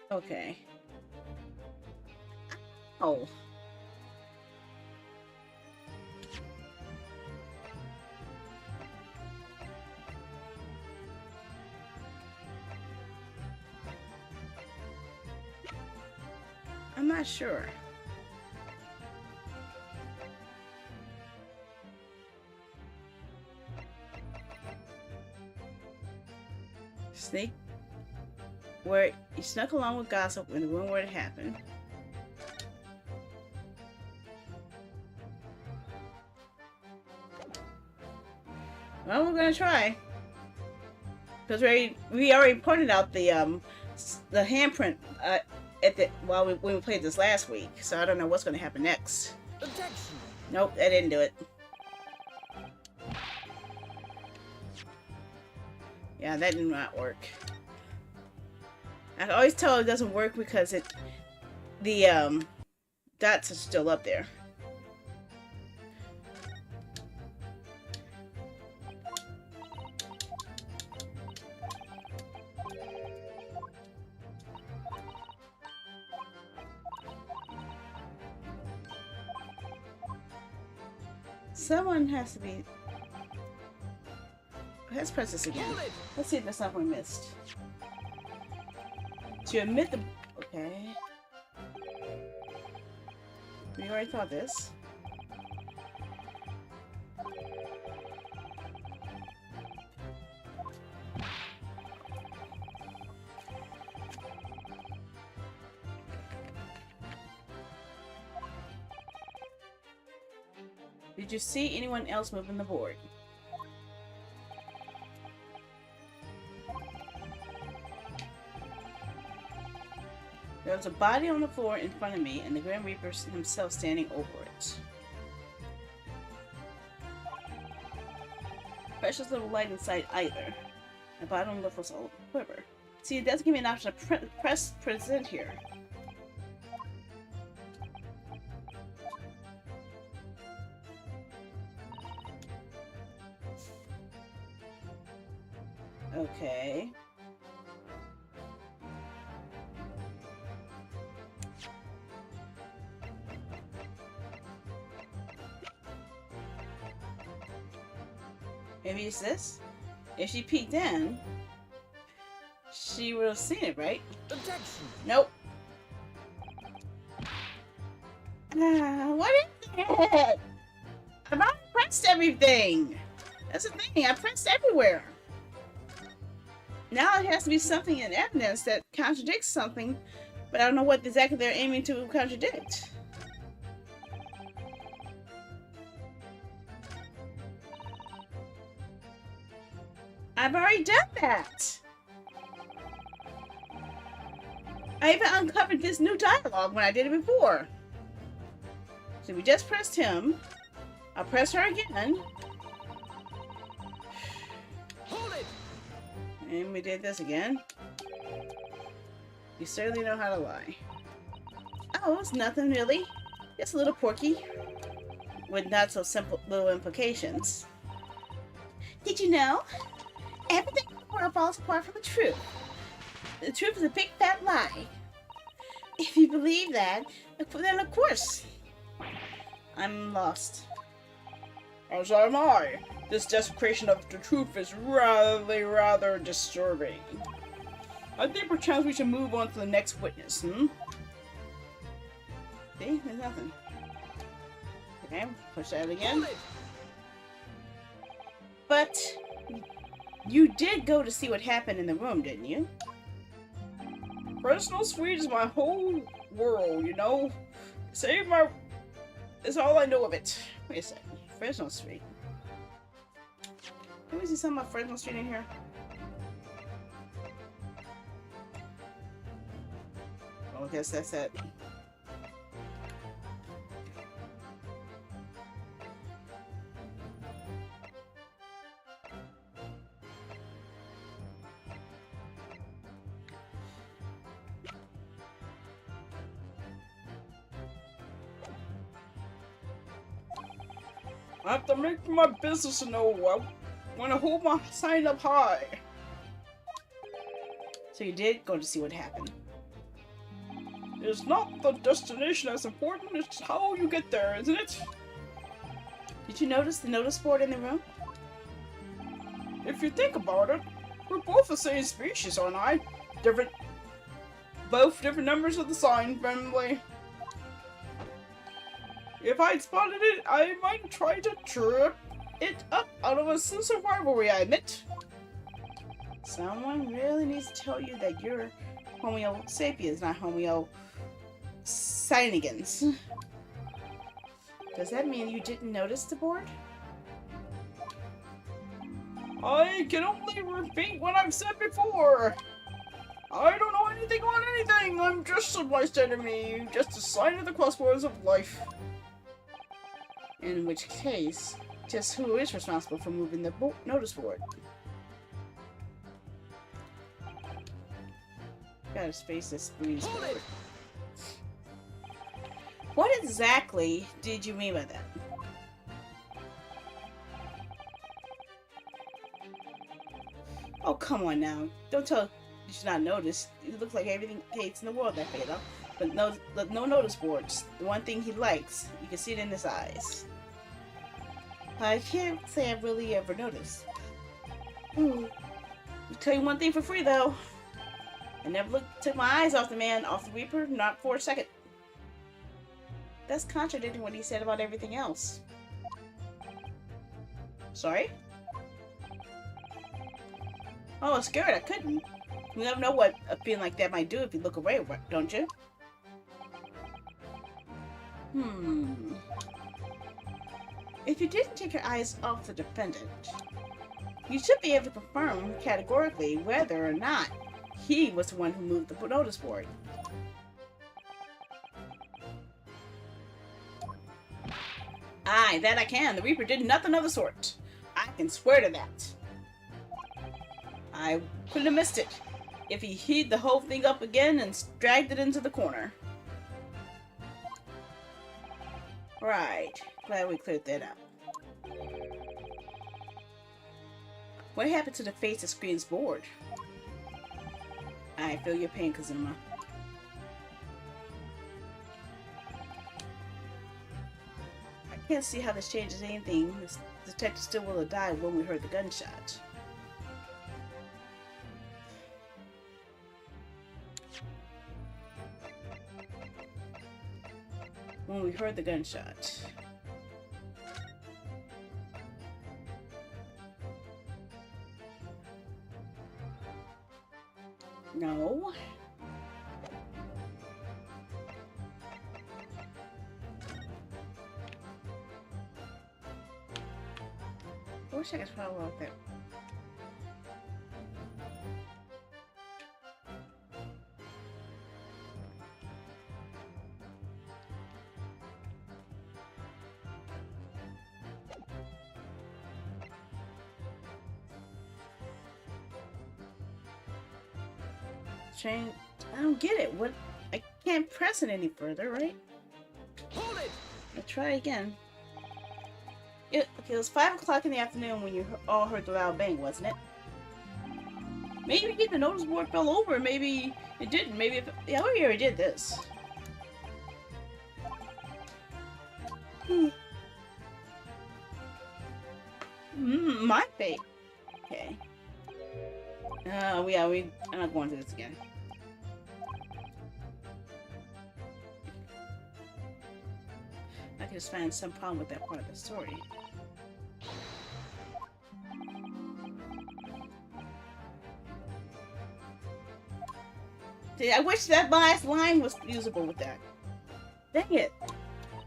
Okay. Oh. I'm not sure. Sneak where you snuck along with Gossip in the room where it happened. Well, we're gonna try. Because we already pointed out the handprint when we played this last week, so I don't know what's gonna happen next. Objection. Nope, that didn't do it. Yeah, that did not work. I can always tell it doesn't work because the dots are still up there. Someone has to be. Let's press this again. Let's see if there's something we missed. To admit the... Okay. We already thought this. Did you see anyone else moving the board? There was a body on the floor in front of me, and the Grim Reaper himself standing over it. Precious little light in sight either. The bottom lip was all quiver. See, it doesn't give me an option to press present here. Okay. Maybe it's this? If she peeked in, she would have seen it, right? Objection. Nope. What is it? I've already pressed everything. That's the thing. I pressed everywhere. Now it has to be something in evidence that contradicts something, but I don't know what exactly they're aiming to contradict. I've already done that. I even uncovered this new dialogue when I did it before. So we just pressed him. I'll press her again. Hold it. And we did this again. You certainly know how to lie. Oh, it's nothing really. Just a little porky. With not so simple little implications. Did you know? Everything in the world falls apart from the truth. The truth is a big fat lie. If you believe that, then of course. I'm lost. As am I. This desecration of the truth is rather disturbing. I think perchance we should move on to the next witness, See? There's nothing. Okay, push that again. Hold it. But you did go to see what happened in the room, didn't you? Fresno Street is my whole world, you know? It's all I know of it. Wait a second. Fresno Street. Can we see something about Fresno Street in here? Oh, I guess that's it. I have to make my business know. I want to hold my sign up high. So you did go to see what happened. It's not the destination that's important, it's how you get there, isn't it? Did you notice the notice board in the room? If you think about it, we're both the same species, aren't I? Both different numbers of the sign family. If I'd spotted it, I might try to trip it up out of a sense of rivalry, I admit. Someone really needs to tell you that you're Homo sapiens, not Homo sinigans. Does that mean you didn't notice the board? I can only repeat what I've said before. I don't know anything on anything. I'm just a bystander, me, just a sign of the crossroads of life. In which case, just who is responsible for moving the notice board? Gotta space this breeze forward. What exactly did you mean by that? Oh, come on now. Don't tell you should not notice. It looks like everything hates in the world that Fatal. But no notice boards. The one thing he likes, you can see it in his eyes. I can't say I've really ever noticed. I'll tell you one thing for free though. I never took my eyes off the man, off the Reaper, not for a second. That's contradicting what he said about everything else. Sorry? Oh, I was scared. I couldn't. You never know what a feeling like that might do if you look away, don't you? If you didn't take your eyes off the defendant, you should be able to confirm categorically whether or not he was the one who moved the notice board. Aye, that I can. The Reaper did nothing of the sort. I can swear to that. I couldn't have missed it if he heaved the whole thing up again and dragged it into the corner. Right. Glad we cleared that up. What happened to the face that screens board? I feel your pain, Kazuma. I can't see how this changes anything. This detective still would have died when we heard the gunshot. When we heard the gunshot. No. I wish I could follow up there. Train. I don't get it. What? I can't press it any further, right? Hold it! Let's try again. Okay, it was 5 o'clock in the afternoon when you all heard the loud bang, wasn't it? Maybe the notice board fell over. Maybe it didn't. Maybe it... Yeah, we already did this. My fate. Okay. Yeah, I'm not going through this again. I could just find some problem with that part of the story. See, I wish that last line was usable with that. Dang it.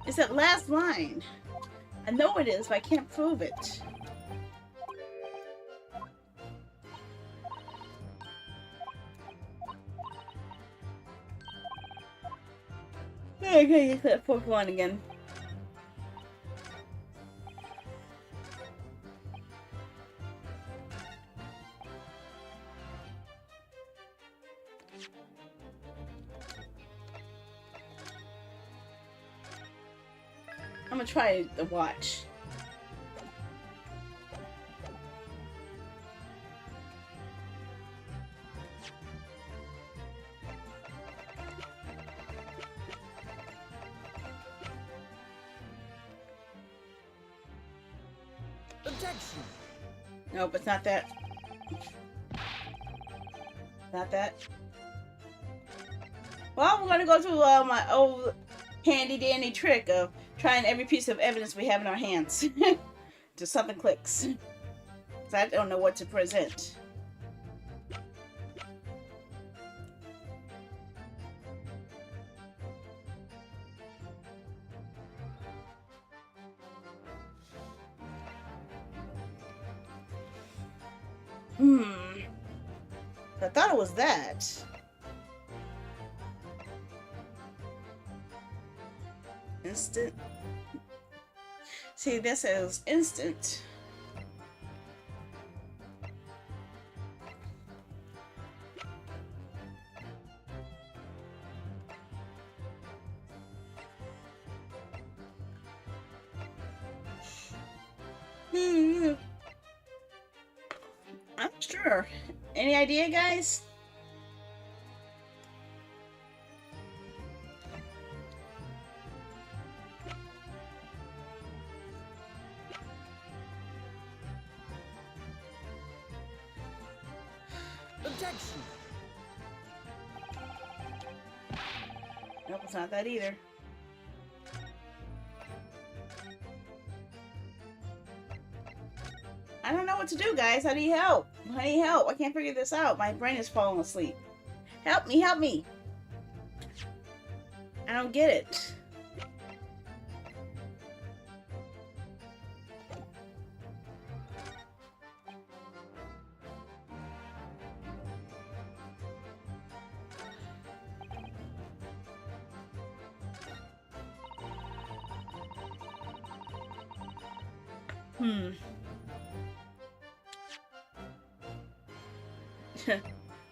It's that last line. I know it is, but I can't prove it. Okay, get that fourth one again. I'm gonna try the watch. Objection! Nope, it's not that. Not that. Well, we're gonna go through my old handy dandy trick of trying every piece of evidence we have in our hands. Till something clicks. So I don't know what to present. I thought it was that. Instant. See, this is instant. I'm sure. Any idea, guys? Objection! Nope, it's not that either. I don't know what to do, guys. I need help. I need help. I can't figure this out. My brain is falling asleep. Help me, help me. I don't get it.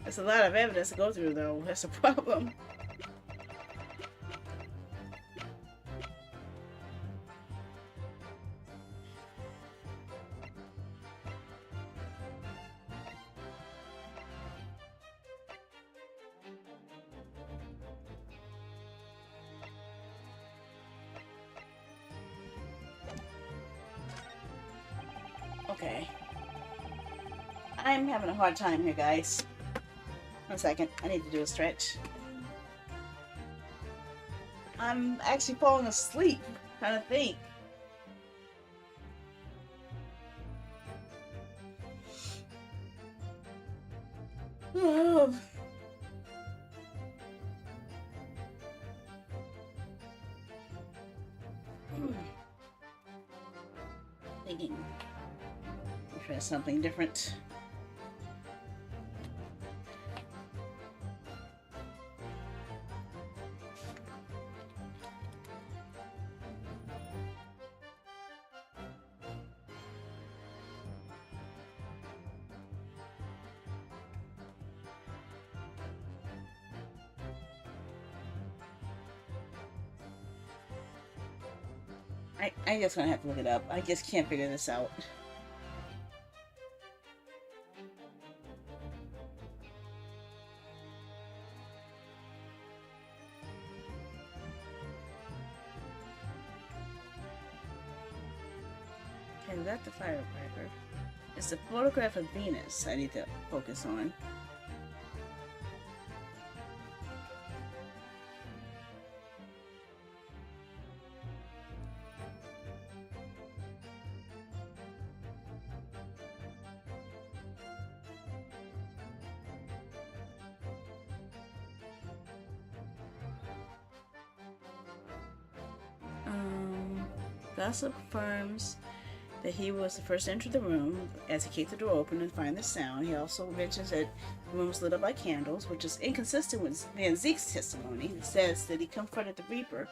That's a lot of evidence to go through, though. That's a problem. Okay. I'm having a hard time here, guys. 1 second. I need to do a stretch. I'm actually falling asleep, trying to think. Thinking. Try something different. I just gonna have to look it up. I just can't figure this out. Okay, that's the firecracker. It's the photograph of Venus I need to focus on. Gossip confirms that he was the first to enter the room as he kicked the door open and find the sound. He also mentions that the room was lit up by candles, which is inconsistent with Van Zeke's testimony. It says that he confronted the Reaper.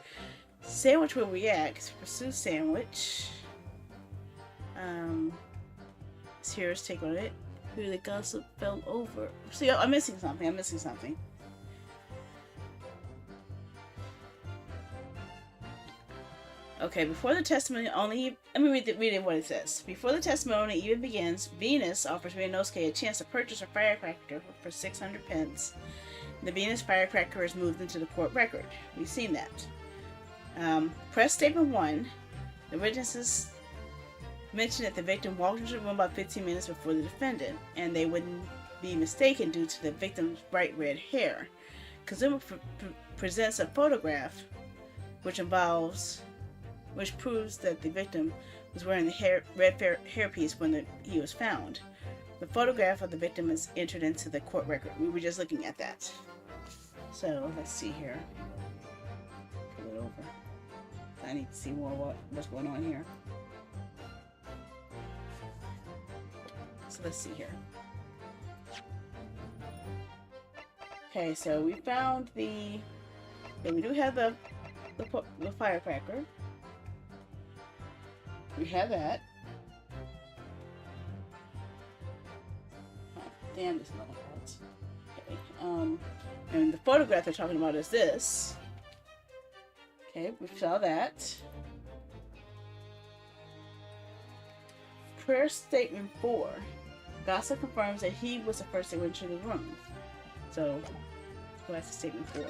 Sandwich will react. Pursue Sandwich. Here's take on it. Who the gossip fell over. See, I'm missing something. I'm missing something. Okay, before the testimony only... Let me read it what it says. Before the testimony even begins, Venus offers Ryunosuke a chance to purchase a firecracker for 600 pence. The Venus firecracker is moved into the court record. We've seen that. Press Statement 1. The witnesses mentioned that the victim walked into the room about 15 minutes before the defendant, and they wouldn't be mistaken due to the victim's bright red hair. Kazuma presents a photograph which proves that the victim was wearing the red hairpiece when he was found. The photograph of the victim is entered into the court record. We were just looking at that. So, let's see here. Pull it over. I need to see more what's going on here. So, let's see here. Okay, so we found the... Okay, we do have the firecracker. We have that. Oh, damn, this another part. Okay. And the photograph they're talking about is this. Okay, we saw that. Prayer Statement 4. Gossip confirms that he was the first to enter the room. So, that's Statement 4.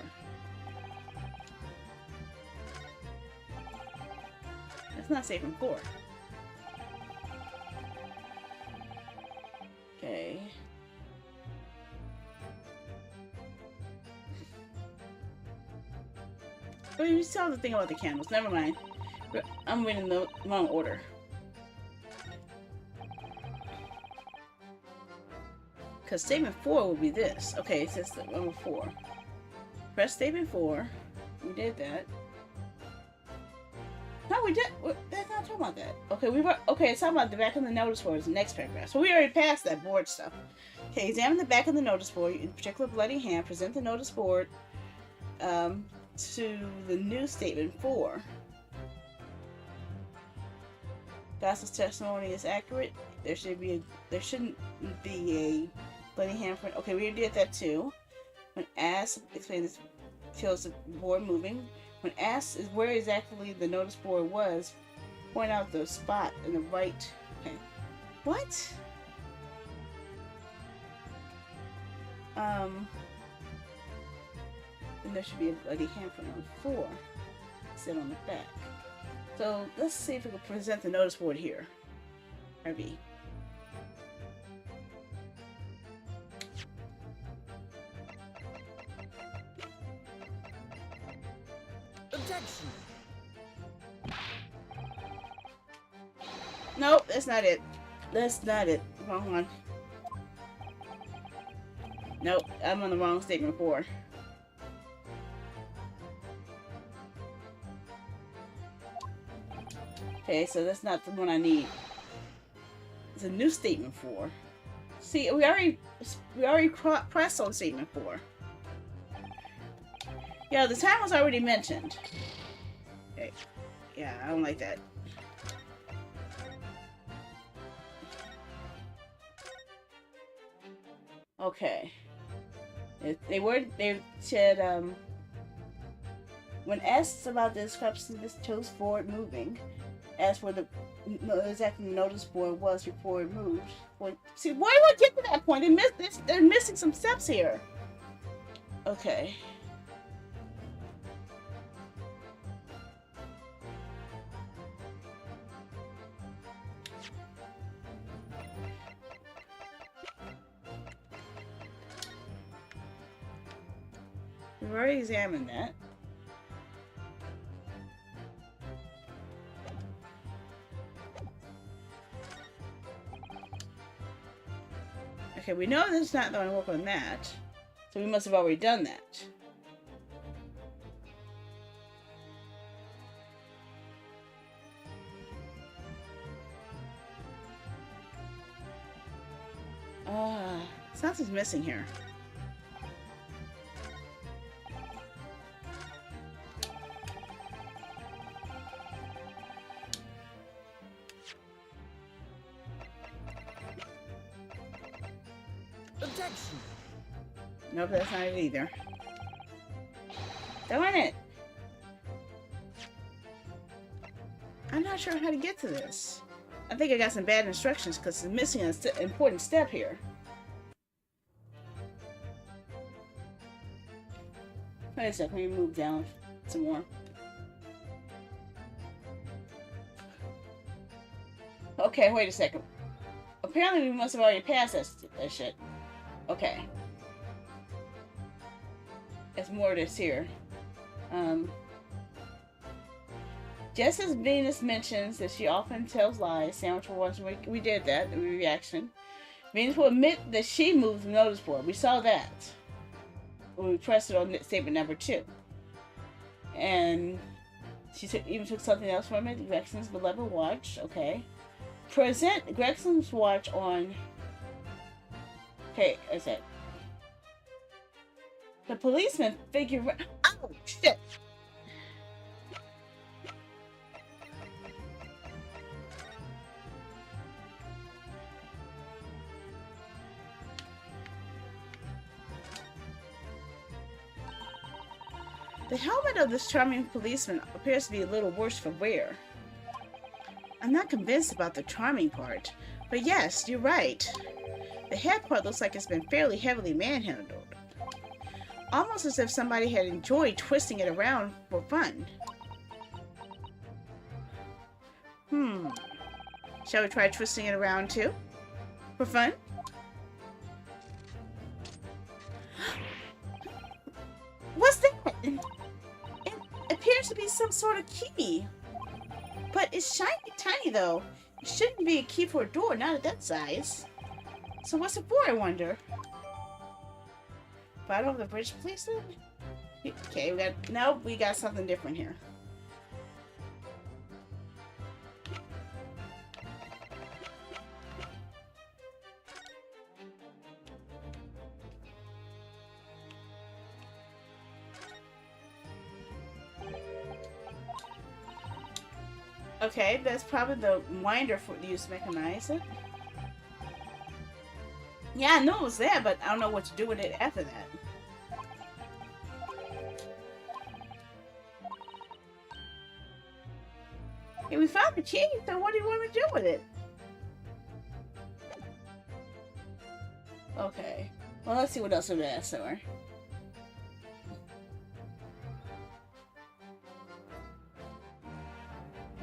That's not Statement 4. Okay. Oh, you saw the thing about the candles. Never mind. I'm reading the wrong order. Because Statement 4 will be this. Okay, it says number 4. Press Statement 4. We did that. No, we did. That's not talking about that. Okay, okay. It's talking about the back of the notice board. Is the next paragraph. So we already passed that board stuff. Okay, examine the back of the notice board, in particular bloody hand. Present the notice board to the new Statement 4. Gospel's testimony is accurate. There shouldn't be a bloody handprint. Okay, we did that too. When asked, explains shows the board moving. When asked is where exactly the notice board was, point out the spot in the right. Okay, what? And there should be a bloody handprint on the floor, instead on the back. So let's see if we can present the notice board here. RB. Objection. Nope, that's not it. That's not it. Wrong one. Nope, I'm on the wrong statement 4. Okay, so that's not the one I need. It's a new statement 4. See, we already pressed on statement 4. Yeah, the time was already mentioned. Okay. Yeah, I don't like that. Okay. They said, when asked about the discrepancy, this chose forward moving. As for the exactly notice board was before it moved. See, why do I get to that point? They're missing some steps here. Okay. We've already examined that. Okay, we know this is not going to work on that, so we must have already done that. Something's missing here. Objection. Nope, that's not it either. Darn it! I'm not sure how to get to this. I think I got some bad instructions because it's missing an important step here. Wait a second, let me move down some more. Okay, wait a second. Apparently we must have already passed that shit. Okay. There's more of this here. Just as Venus mentions that she often tells lies, Sandwich will once we did that, the reaction. Venus will admit that she moved the notice board. We saw that when we pressed it on statement number 2. And she even took something else from it, Gregson's beloved watch. Okay. Present Gregson's watch on... Okay, is it? The policeman figured... Oh, shit! The helmet of this charming policeman appears to be a little worse for wear. I'm not convinced about the charming part, but yes, you're right. The head part looks like it's been fairly heavily manhandled. Almost as if somebody had enjoyed twisting it around for fun. Shall we try twisting it around too? For fun? What's that? It appears to be some sort of key. But it's shiny tiny though. It shouldn't be a key for a door, not at that size. So what's it for, I wonder? Bottom of the British policeman? Okay, we got something different here. Okay, that's probably the winder for used to mechanize it. Yeah, I know it was there, but I don't know what to do with it after that. Hey, we found the key, so what do you want me to do with it? Okay. Well, let's see what else we asked her.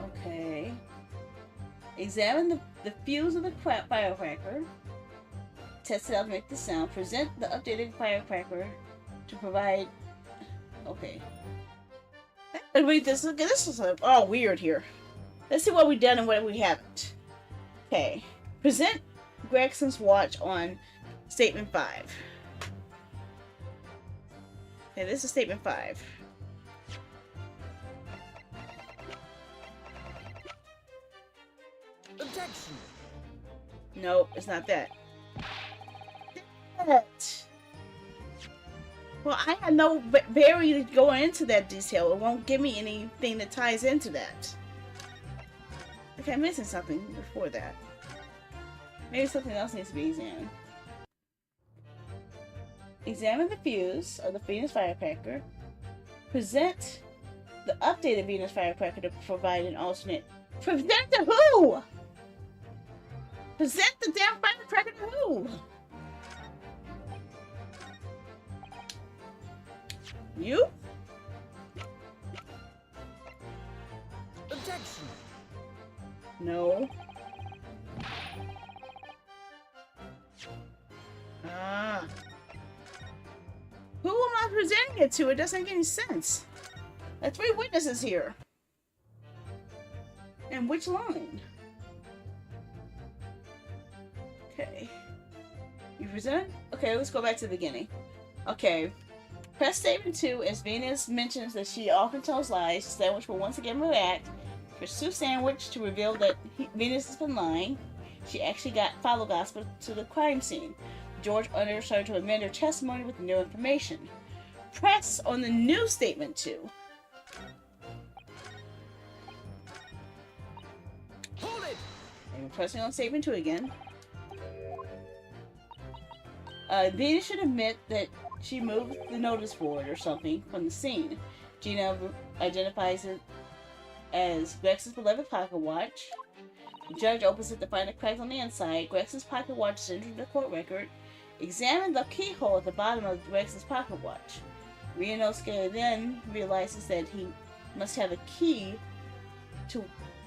Okay. Examine the fuse of the firecracker. Test it out to make the sound. Present the updated firecracker to provide... Okay. Wait, this is all weird here. Let's see what we've done and what we haven't. Okay. Present Gregson's watch on Statement 5. Okay, this is Statement 5. Objection. Nope, it's not that. That. Well, I had no barrier going into that detail. It won't give me anything that ties into that. Okay, I'm missing something before that. Maybe something else needs to be examined. Examine the fuse of the Venus firecracker. Present the updated Venus firecracker to provide an alternate. Present to who? Present the damn firecracker to who? You? Objection. No. Ah. Who am I presenting it to? It doesn't make any sense. There are 3 witnesses here. And which line? Okay. You present? Okay, let's go back to the beginning. Okay. Press Statement 2, as Venus mentions that she often tells lies, Sandwich will once again react. Pursue Sandwich to reveal that Venus has been lying. She actually followed Gospel to the crime scene. George orders her to amend her testimony with new information. Press on the new Statement 2. Hold it. And we're pressing on Statement 2 again. Venus should admit that she moved the notice board or something from the scene. Gina identifies it as Grex's beloved pocket watch. The judge opens it to find a crack on the inside. Grex's pocket watch is entered in the court record. Examine the keyhole at the bottom of Grex's pocket watch. Ryunosuke then realizes that he must have a key to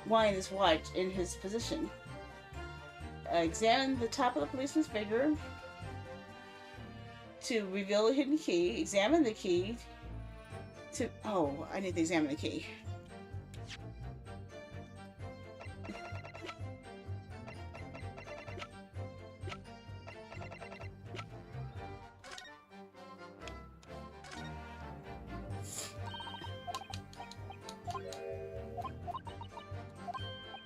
wind his watch in his position. Examine the top of the policeman's finger to reveal a hidden key. Examine the key to... Oh, I need to examine the key.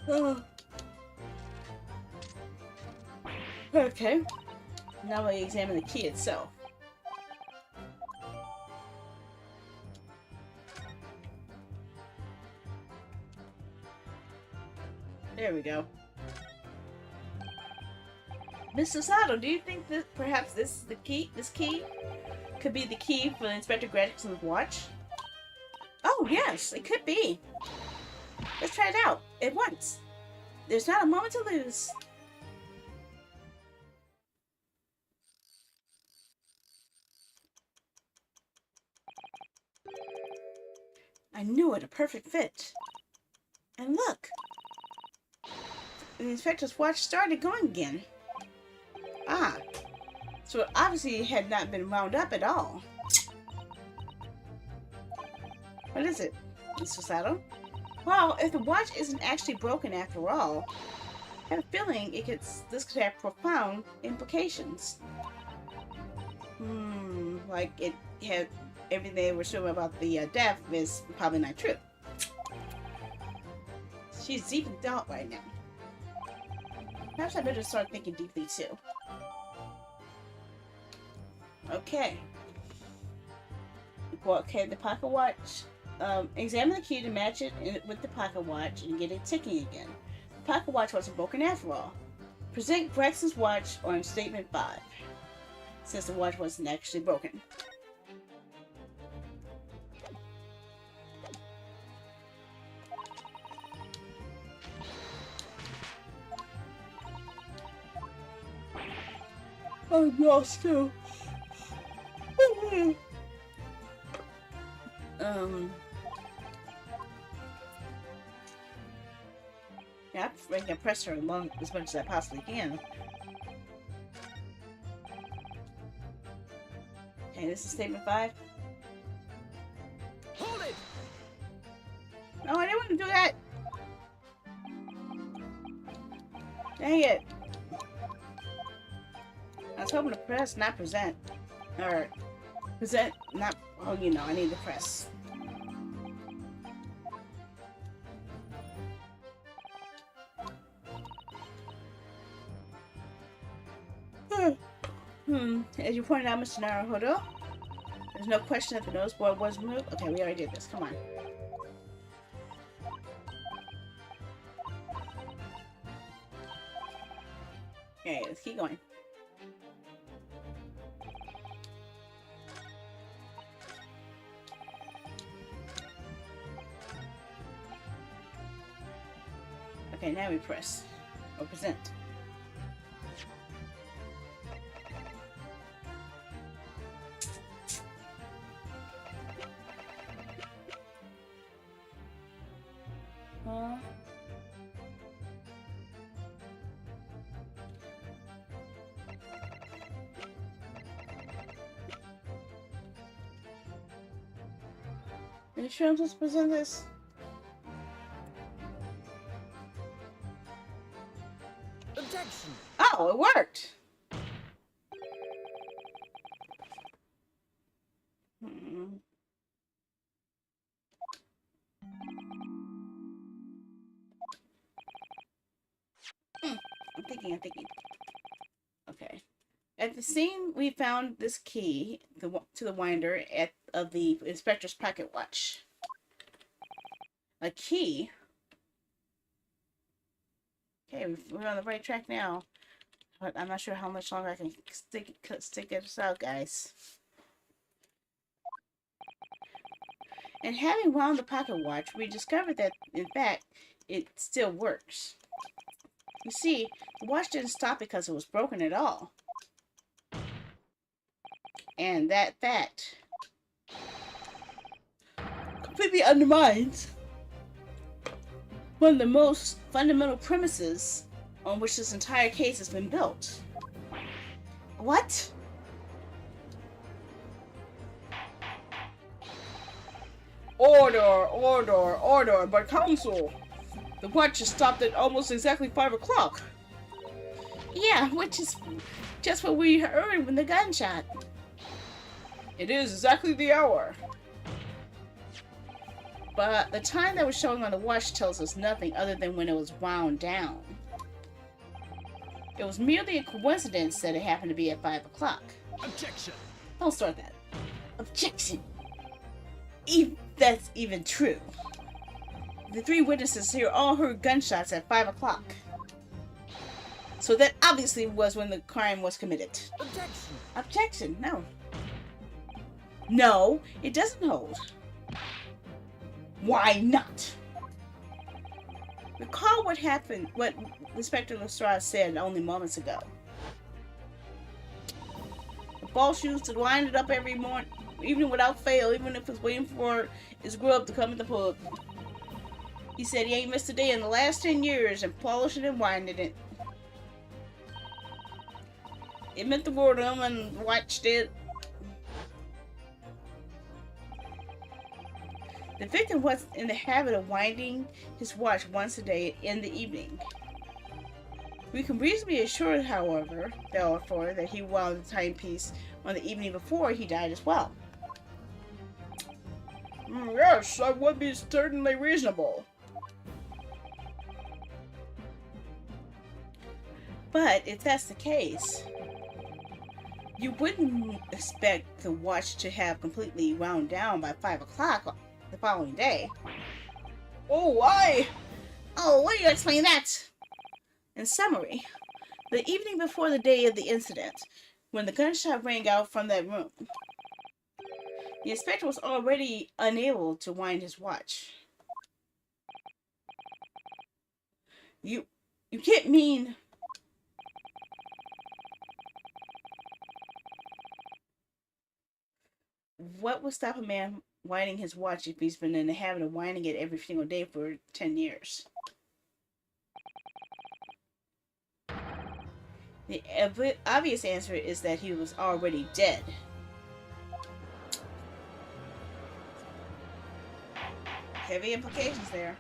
Oh. Okay. Now we examine the key itself. There we go. Mr. Sato, do you think that perhaps this is the key? This key could be the key for Inspector Gregson's watch? Oh yes, it could be. Let's try it out at once. There's not a moment to lose. I knew it, a perfect fit. And look, the inspector's watch started going again. Ah, so it obviously had not been wound up at all. What is it, Mr. Sato? Well, if the watch isn't actually broken after all, I have a feeling this could have profound implications. Like it had everything they were showing about the death is probably not true. She's deep in thought right now. Perhaps I better start thinking deeply too. Okay. Okay, the pocket watch examine the key to match it with the pocket watch and get it ticking again. The pocket watch wasn't broken after all. Present Grex's watch on statement 5, since the watch wasn't actually broken. I'm lost too. Yeah, I can press her along as much as I possibly can. Okay, this is statement 5. Hold it! No, I didn't want to do that! Dang it! I was hoping to press, not present. Or, present, not... Oh, you know, I need to press. As you pointed out, Mr. Naruhodo, there's no question that the notice board was removed. Okay, we already did this. Come on. Okay, let's keep going. Okay, now we press or present. Are you sure I'm supposed to present this? Objection! Oh, it worked! I'm thinking. Okay. At the scene, we found this key to the winder of the inspector's pocket watch. A key? Okay, we're on the right track now. But I'm not sure how much longer I can stick this out, guys. And having wound the pocket watch, we discovered that, in fact, it still works. You see, the watch didn't stop because it was broken at all. And that fact completely undermines one of the most fundamental premises on which this entire case has been built. What? Order, but counsel! The watch is stopped at almost exactly 5 o'clock. Yeah, which is just what we heard when the gunshot. It is exactly the hour. But the time that was showing on the watch tells us nothing other than when it was wound down. It was merely a coincidence that it happened to be at 5 o'clock. Objection! Don't start that. Objection! If that's even true. The 3 witnesses here all heard gunshots at 5 o'clock. So that obviously was when the crime was committed. Objection! Objection, no. No, it doesn't hold. Why not? Recall what happened, what Inspector Lestrade said only moments ago. The boss used to wind it up every morning, even without fail, even if it's waiting for his grub to come in the pub. He said he ain't missed a day in the last 10 years in polishing and winding it. It meant the world to him and watched it. The victim was in the habit of winding his watch once a day in the evening. We can reasonably be assured, however, therefore, that he wound the timepiece on the evening before he died as well. Yes, that would be certainly reasonable. But if that's the case, you wouldn't expect the watch to have completely wound down by 5 o'clock the following day. Oh, why? Oh, why do you explain that? In summary, the evening before the day of the incident, when the gunshot rang out from that room, the inspector was already unable to wind his watch. You can't mean... What would stop a man winding his watch if he's been in the habit of winding it every single day for 10 years? The obvious answer is that he was already dead. Heavy implications there.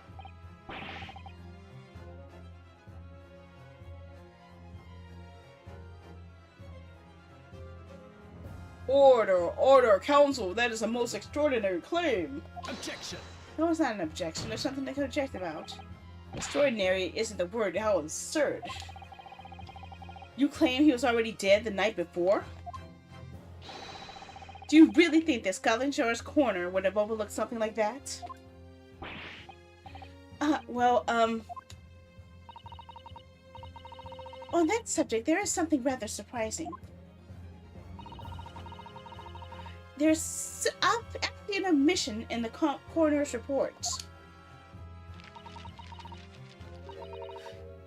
Order, counsel, that is a most extraordinary claim. Objection. No, it's not an objection. There's something they could object about. Extraordinary isn't the word. How absurd. You claim he was already dead the night before? Do you really think that Scotland Yard's coroner would have overlooked something like that? On that subject, there is something rather surprising. There's actually an omission in the coroner's report.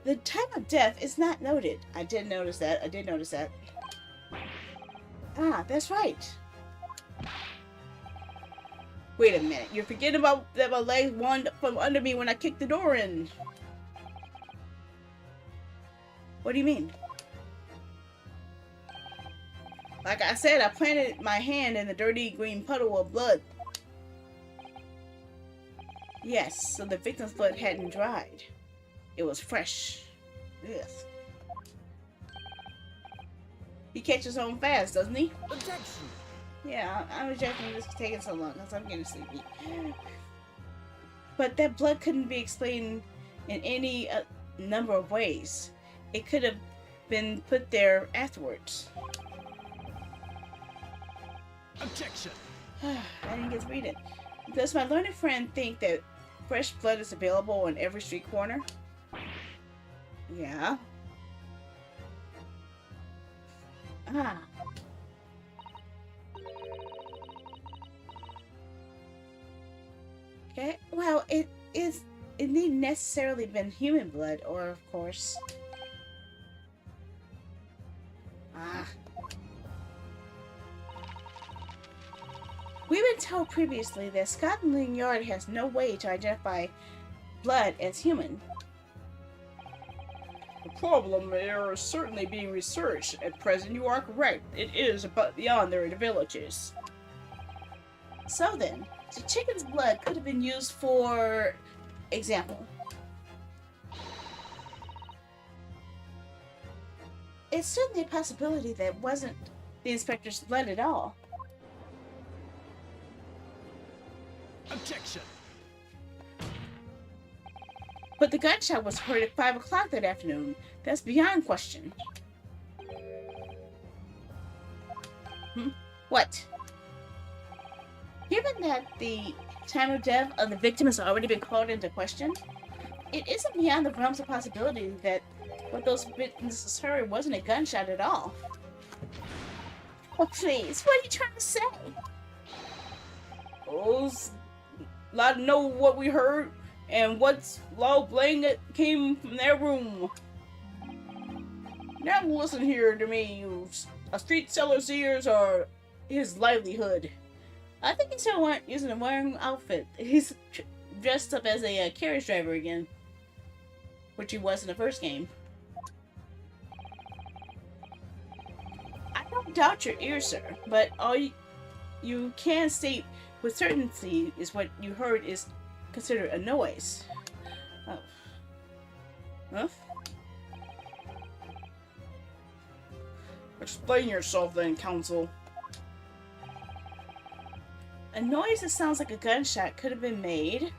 The time of death is not noted. I did notice that. Ah, that's right. Wait a minute. You're forgetting about that my legs wand from under me when I kicked the door in. What do you mean? Like I said, I planted my hand in the dirty green puddle of blood. Yes, so the victim's blood hadn't dried. It was fresh. Yes. He catches on fast, doesn't he? Objection. Yeah, I'm rejecting this taking so long because I'm getting sleepy. But that blood couldn't be explained in any number of ways. It could have been put there afterwards. Objection. I didn't get to read it. Does my learned friend think that fresh blood is available on every street corner? Yeah. Ah. Okay, well, it needn't necessarily been human blood, or of course. Ah. We've been told previously that Scotland Yard has no way to identify blood as human. The problem there is certainly being researched. At present, you are correct. It is about beyond their abilities. So then, the chicken's blood could have been used for example. It's certainly a possibility that wasn't the inspector's blood at all. Objection. But the gunshot was heard at 5 o'clock that afternoon. That's beyond question. What? Given that the time of death of the victim has already been called into question, it isn't beyond the realms of possibility that what those witnesses heard wasn't a gunshot at all. Oh, please, what are you trying to say? Oh, let know what we heard and what's low blanket came from their room. Now listen here to me. A street seller's ears are his livelihood. I think he's still using the wrong outfit. He's dressed up as a carriage driver again, which he was in the first game. I don't doubt your ears, sir, but all you can state with certainty is what you heard is considered a noise. Oh. Huh? Explain yourself then, counsel. A noise that sounds like a gunshot could have been made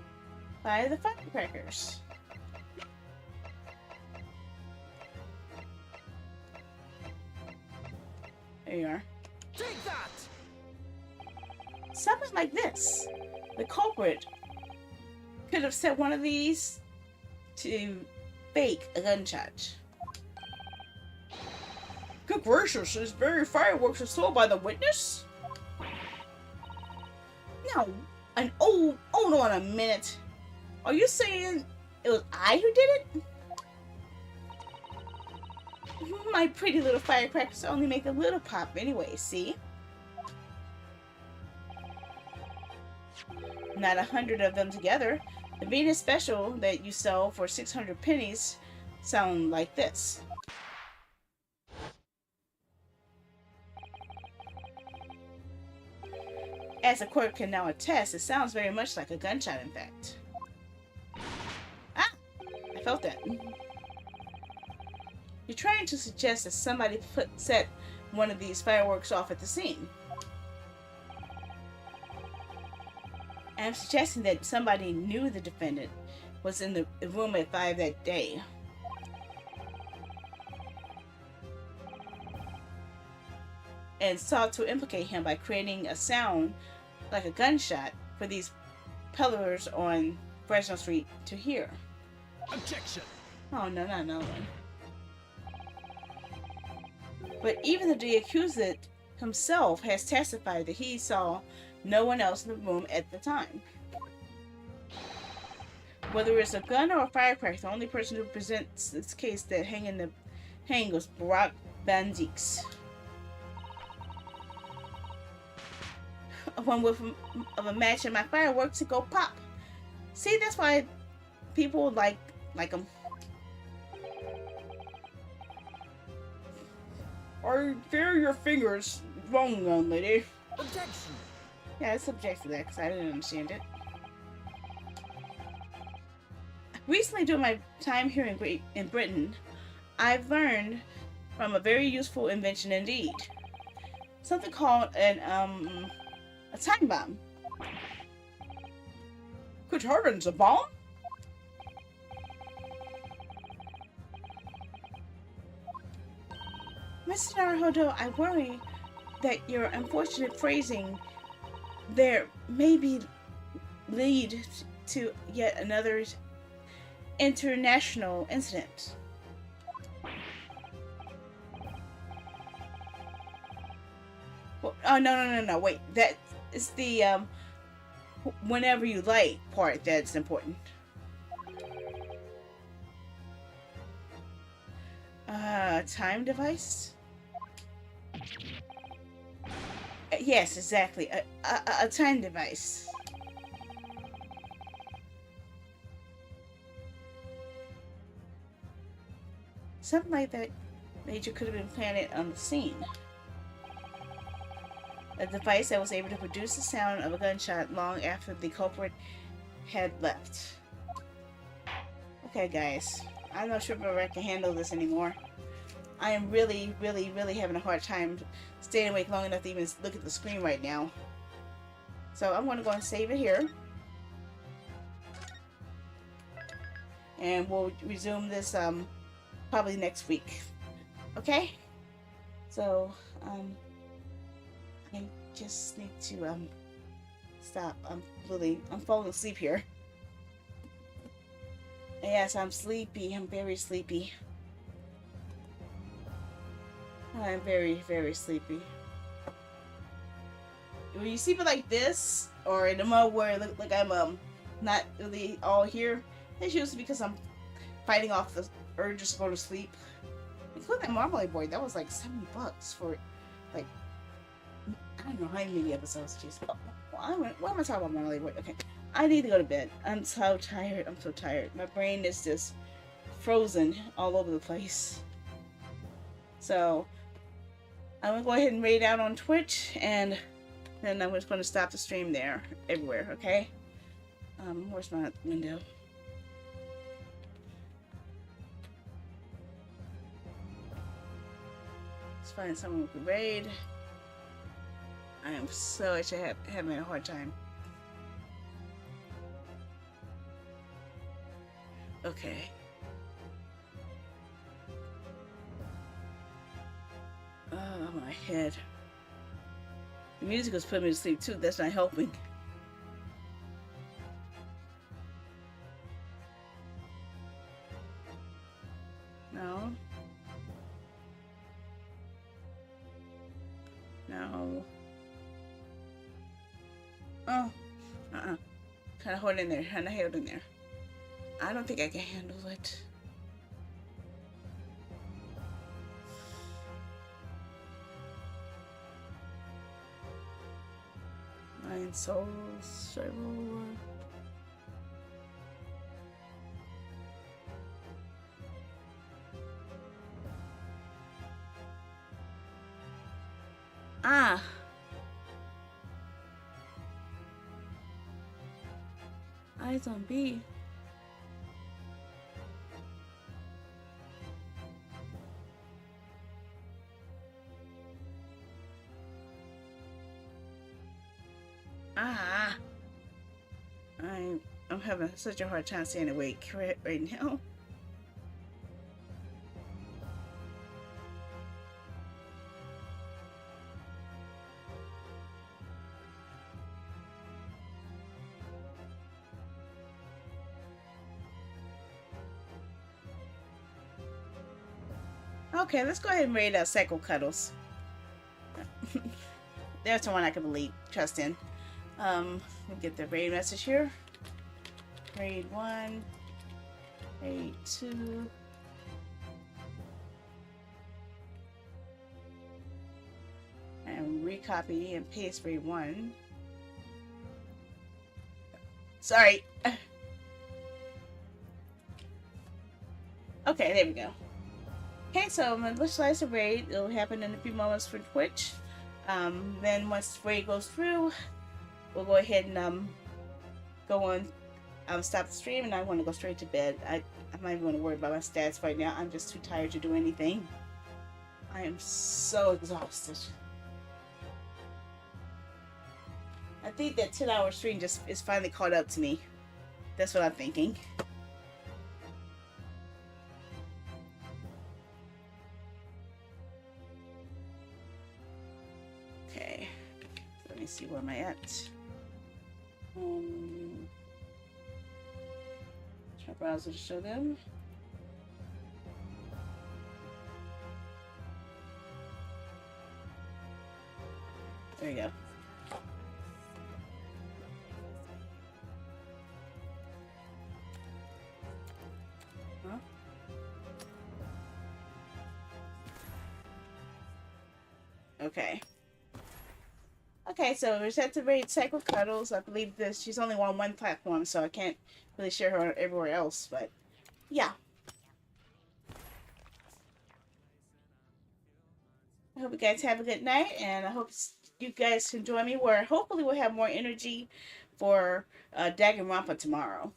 by the firecrackers. There you are. Take that. Something like this. The culprit could have set one of these to fake a gunshot. Good gracious, these very fireworks are sold by the witness? No, hold on a minute. Are you saying it was I who did it? My pretty little firecrackers only make a little pop anyway, see? Not 100 of them together. The Venus special that you sell for 600 pennies sound like this. As the court can now attest, it sounds very much like a gunshot, in fact. Ah! I felt that. You're trying to suggest that somebody set one of these fireworks off at the scene. I'm suggesting that somebody knew the defendant was in the room at 5 that day. And sought to implicate him by creating a sound like a gunshot for these peddlers on Fresno Street to hear. Objection. Oh, no. But even the accused himself has testified that he saw no one else in the room at the time. Whether it's a gun or a firecracker, the only person who presents this case that hang was Barack Van Dix. One whiff of a match and my fireworks to go pop. See, that's why people like them. I fear your fingers wrong, young lady. Objection. Yeah, I subject to that because I didn't understand it. Recently, during my time here in Britain, I've learned from a very useful invention indeed. Something called a time bomb. Good heavens, a bomb? Mr. Naruhodo, I worry that your unfortunate phrasing there may lead to yet another international incident. Well, oh, no, wait. That is the, whenever you like part that's important. Time device? Yes, exactly. A time device. Something like that Major could have been planted on the scene. A device that was able to produce the sound of a gunshot long after the culprit had left. Okay, guys. I'm not sure if I can handle this anymore. I am really having a hard time staying awake long enough to even look at the screen right now. So I'm going to go and save it here. And we'll resume this probably next week. Okay? So, I just need to stop. I'm falling asleep here. Yes, I'm sleepy. I'm very sleepy. I'm very sleepy. When you sleep like this, or in a mode where I look like I'm not really all here, it's usually because I'm fighting off the urge to go to sleep. Including that Marmalade Boy, that was like $70 for like I don't know how many episodes. Jeez. Why am I talking about Marmalade Boy? Okay, I need to go to bed. I'm so tired. My brain is just frozen all over the place. So I'm gonna go ahead and raid out on Twitch, and then I'm just gonna stop the stream there, everywhere. Okay. Where's my window? Let's find someone who can raid. I am so actually having a hard time. Okay. Oh, my head. The music was putting me to sleep too. That's not helping. No. Oh. Kind of hold in there. Kind of hold in there. I don't think I can handle it. Nine souls. Several. Ah. Eyes on B. Ah. I'm having such a hard time staying awake right now. Okay, let's go ahead and raid Psycho Cuddles. There's the one I can believe, trust in. Let me get the raid message here. Raid 1, raid 2. And recopy and paste raid 1. Sorry. Okay, there we go. Okay, so my Slice of raid, it'll happen in a few moments for Twitch. Then once the raid goes through, we'll go ahead and go on, stop the stream, and I want to go straight to bed. I'm not even going to worry about my stats right now. I'm just too tired to do anything. I am so exhausted. I think that 10-hour stream just is finally caught up to me. That's what I'm thinking. Okay, so let me see where am I at. Try browser to show them. There you go. Huh? Okay. Okay, so we're set to raid Psycho Cuddles. I believe this. She's only on one platform, so I can't really share her everywhere else. But yeah, I hope you guys have a good night, and I hope you guys can join me. Where hopefully we'll have more energy for Danganronpa tomorrow.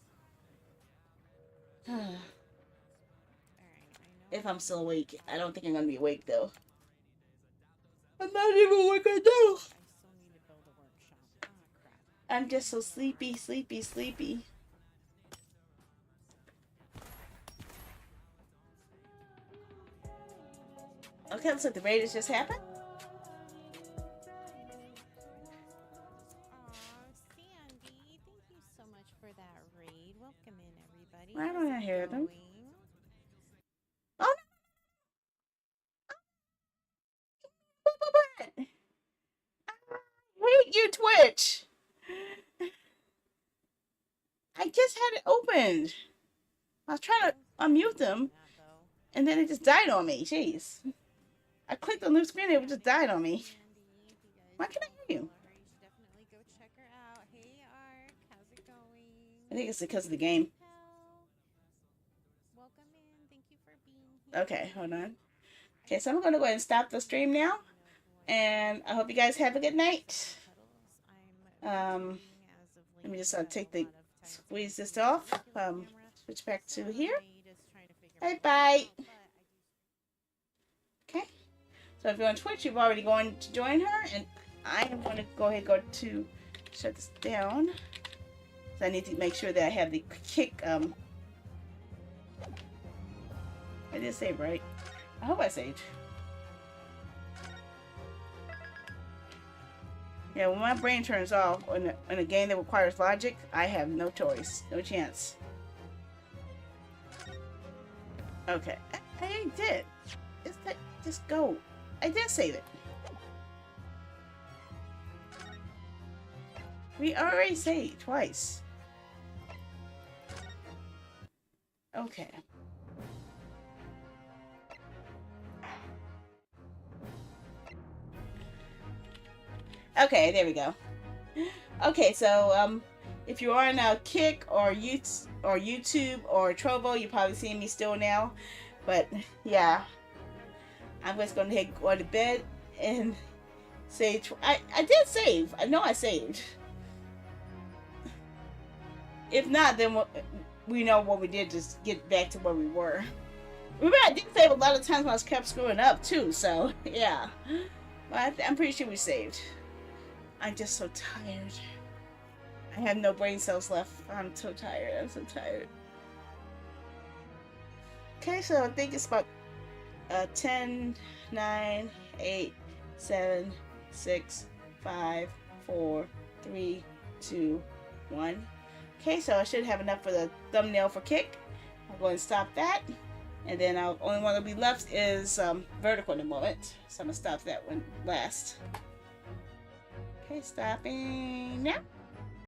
If I'm still awake, I don't think I'm gonna be awake though. I'm not even awake right now. I'm just so sleepy. Okay, looks like the raid has just happened. Sandy, thank you so much for that raid. Welcome in, everybody. Why don't I hear them? Going? Oh no! I hate you, Twitch. I just had it opened. I was trying to unmute them, and then it just died on me. Jeez. I clicked on the screen, and it just died on me. Why can't I hear you? Definitely go check her out. Hey, Ark, how's it going? I think it's because of the game. Welcome in. Thank you for being here. Okay, hold on. Okay, so I'm going to go ahead and stop the stream now. And I hope you guys have a good night. Let me just squeeze this off. Switch back to here. Bye. Okay. So if you're on Twitch, you've already gone to join her, and I am going to go ahead and go to shut this down. So I need to make sure that I have the kick. I did save, right? I hope I saved. Yeah, when my brain turns off in a game that requires logic, I have no choice, no chance. Okay, I did. Just go. I did save it. We already saved twice. Okay. Okay, there we go. Okay, so if you are on Kick or YouTube or Trovo, you're probably seeing me still now. But yeah, I'm just gonna go to bed and say I did save. I know I saved. If not, then we know what we did. Just get back to where we were. Remember, I did save a lot of times when I was kept screwing up too. So yeah, but I'm pretty sure we saved. I'm just so tired. I have no brain cells left. I'm so tired. I'm so tired. Okay, so I think it's about 10, 9, 8, 7, 6, 5, 4, 3, 2, 1. Okay, so I should have enough for the thumbnail for Kick. I'll go and stop that. And then our only one that'll be left is Vertical in a moment. So I'm going to stop that one last. Okay, stopping now.